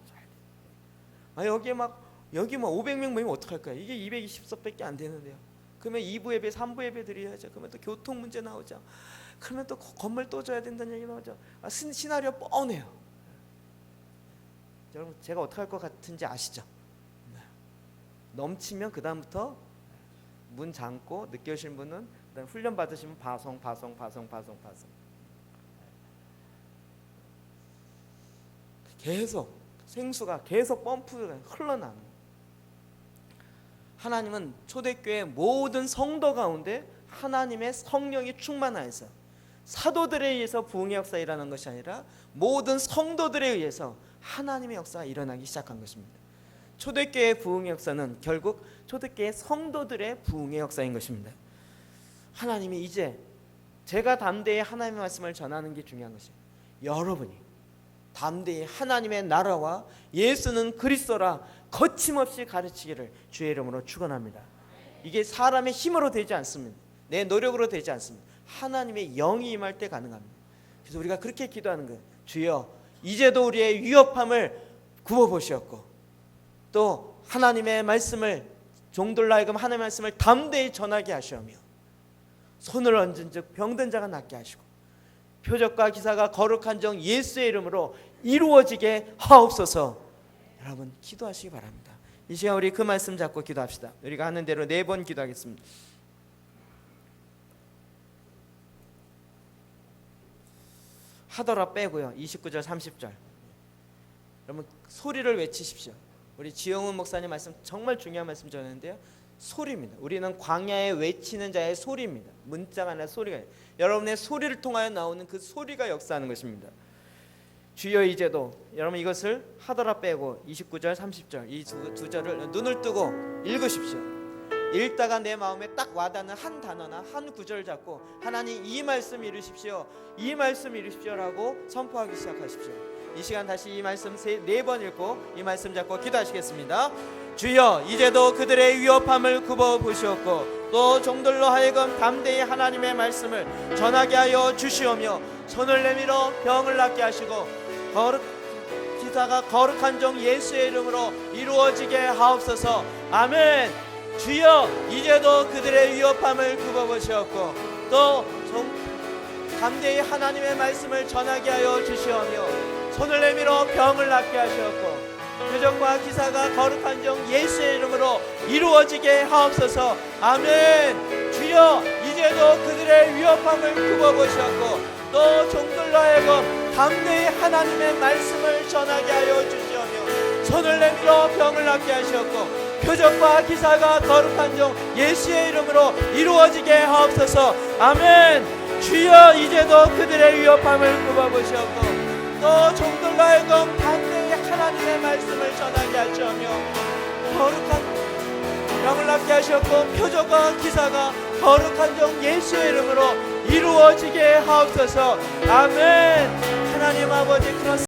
여기 뭐 500명 모이면 어떡할까요? 이게 220석밖에 안 되는데요. 그러면 2부 예배, 3부 예배 드려야죠. 그러면 또 교통 문제 나오죠. 그러면 또 건물 또 줘야 된다는 얘기 나오죠. 시나리오 뻔해요. 여러분 제가 어떻게 할 것 같은지 아시죠? 넘치면 그 다음부터 문 잠고 늦게 오신 분은 그다음 훈련 받으시면 바송. 계속 생수가 계속 펌프가 흘러나는. 하나님은 초대교회 모든 성도 가운데 하나님의 성령이 충만하여서 사도들에 의해서 부흥의 역사가 일어나는 것이 아니라 모든 성도들에 의해서 하나님의 역사가 일어나기 시작한 것입니다. 초대교회의 부흥의 역사는 결국 초대교회 성도들의 부흥의 역사인 것입니다. 하나님이 이제 제가 담대히 하나님의 말씀을 전하는 게 중요한 것이에요. 여러분이 담대히 하나님의 나라와 예수는 그리스도라 거침없이 가르치기를 주의 이름으로 축원합니다. 이게 사람의 힘으로 되지 않습니다. 내 노력으로 되지 않습니다. 하나님의 영이 임할 때 가능합니다. 그래서 우리가 그렇게 기도하는 거예요. 주여 이제도 우리의 위협함을 굽어보시었고 또 하나님의 말씀을 종들로 하여금 하나님의 말씀을 담대히 전하게 하시오며 손을 얹은 즉 병든 자가 낫게 하시고 표적과 기사가 거룩한 정 예수의 이름으로 이루어지게 하옵소서. 여러분 기도하시기 바랍니다. 이 시간 우리 그 말씀 잡고 기도합시다. 우리가 하는 대로 4번 기도하겠습니다. 하더라 빼고요. 29절 30절 여러분 소리를 외치십시오. 우리 지영훈 목사님 말씀 정말 중요한 말씀 전했는데요. 소리입니다. 우리는 광야에 외치는 자의 소리입니다. 문자가 아니라 소리가. 여러분의 소리를 통하여 나오는 그 소리가 역사하는 것입니다. 주여 이제도 여러분 이것을 하더라 빼고 29절 30절 이 두 절을 눈을 뜨고 읽으십시오. 읽다가 내 마음에 딱 와닿는 한 단어나 한 구절 잡고 하나님 이 말씀 이루십시오. 이 말씀 이루십시오라고 선포하기 시작하십시오. 이 시간 다시 이 말씀 4번 읽고 이 말씀 잡고 기도하시겠습니다. 주여 이제도 그들의 위협함을 굽어 보시옵고 또 종들로 하여금 담대히 하나님의 말씀을 전하게 하여 주시오며 손을 내밀어 병을 낫게 하시고 기사가 거룩한 종 예수의 이름으로 이루어지게 하옵소서. 아멘. 주여 이제도 그들의 위협함을 굽어 보시옵고 또 담대히 하나님의 말씀을 전하게 하여 주시오며 손을 내밀어 병을 낫게 하시옵고 표적과 기사가 거룩한 종 예수의 이름으로 이루어지게 하옵소서. 아멘. 주여 이제도 그들의 위협함을 굽어보셨고 또 종들로 하여금 담대히 하나님의 말씀을 전하게 하여 주시오며 손을 내밀어 병을 낫게 하셨고 표적과 기사가 거룩한 종 예수의 이름으로 이루어지게 하옵소서. 아멘. 주여 이제도 그들의 위협함을 굽어보셨고 또 종들로 하여금 담대히 하나님의 말씀을 전하게 하시오며 거룩한 병을 낫게 하셨고 표적과 기사가 거룩한 종 예수의 이름으로 이루어지게 하옵소서. 아멘. 하나님 아버지 그런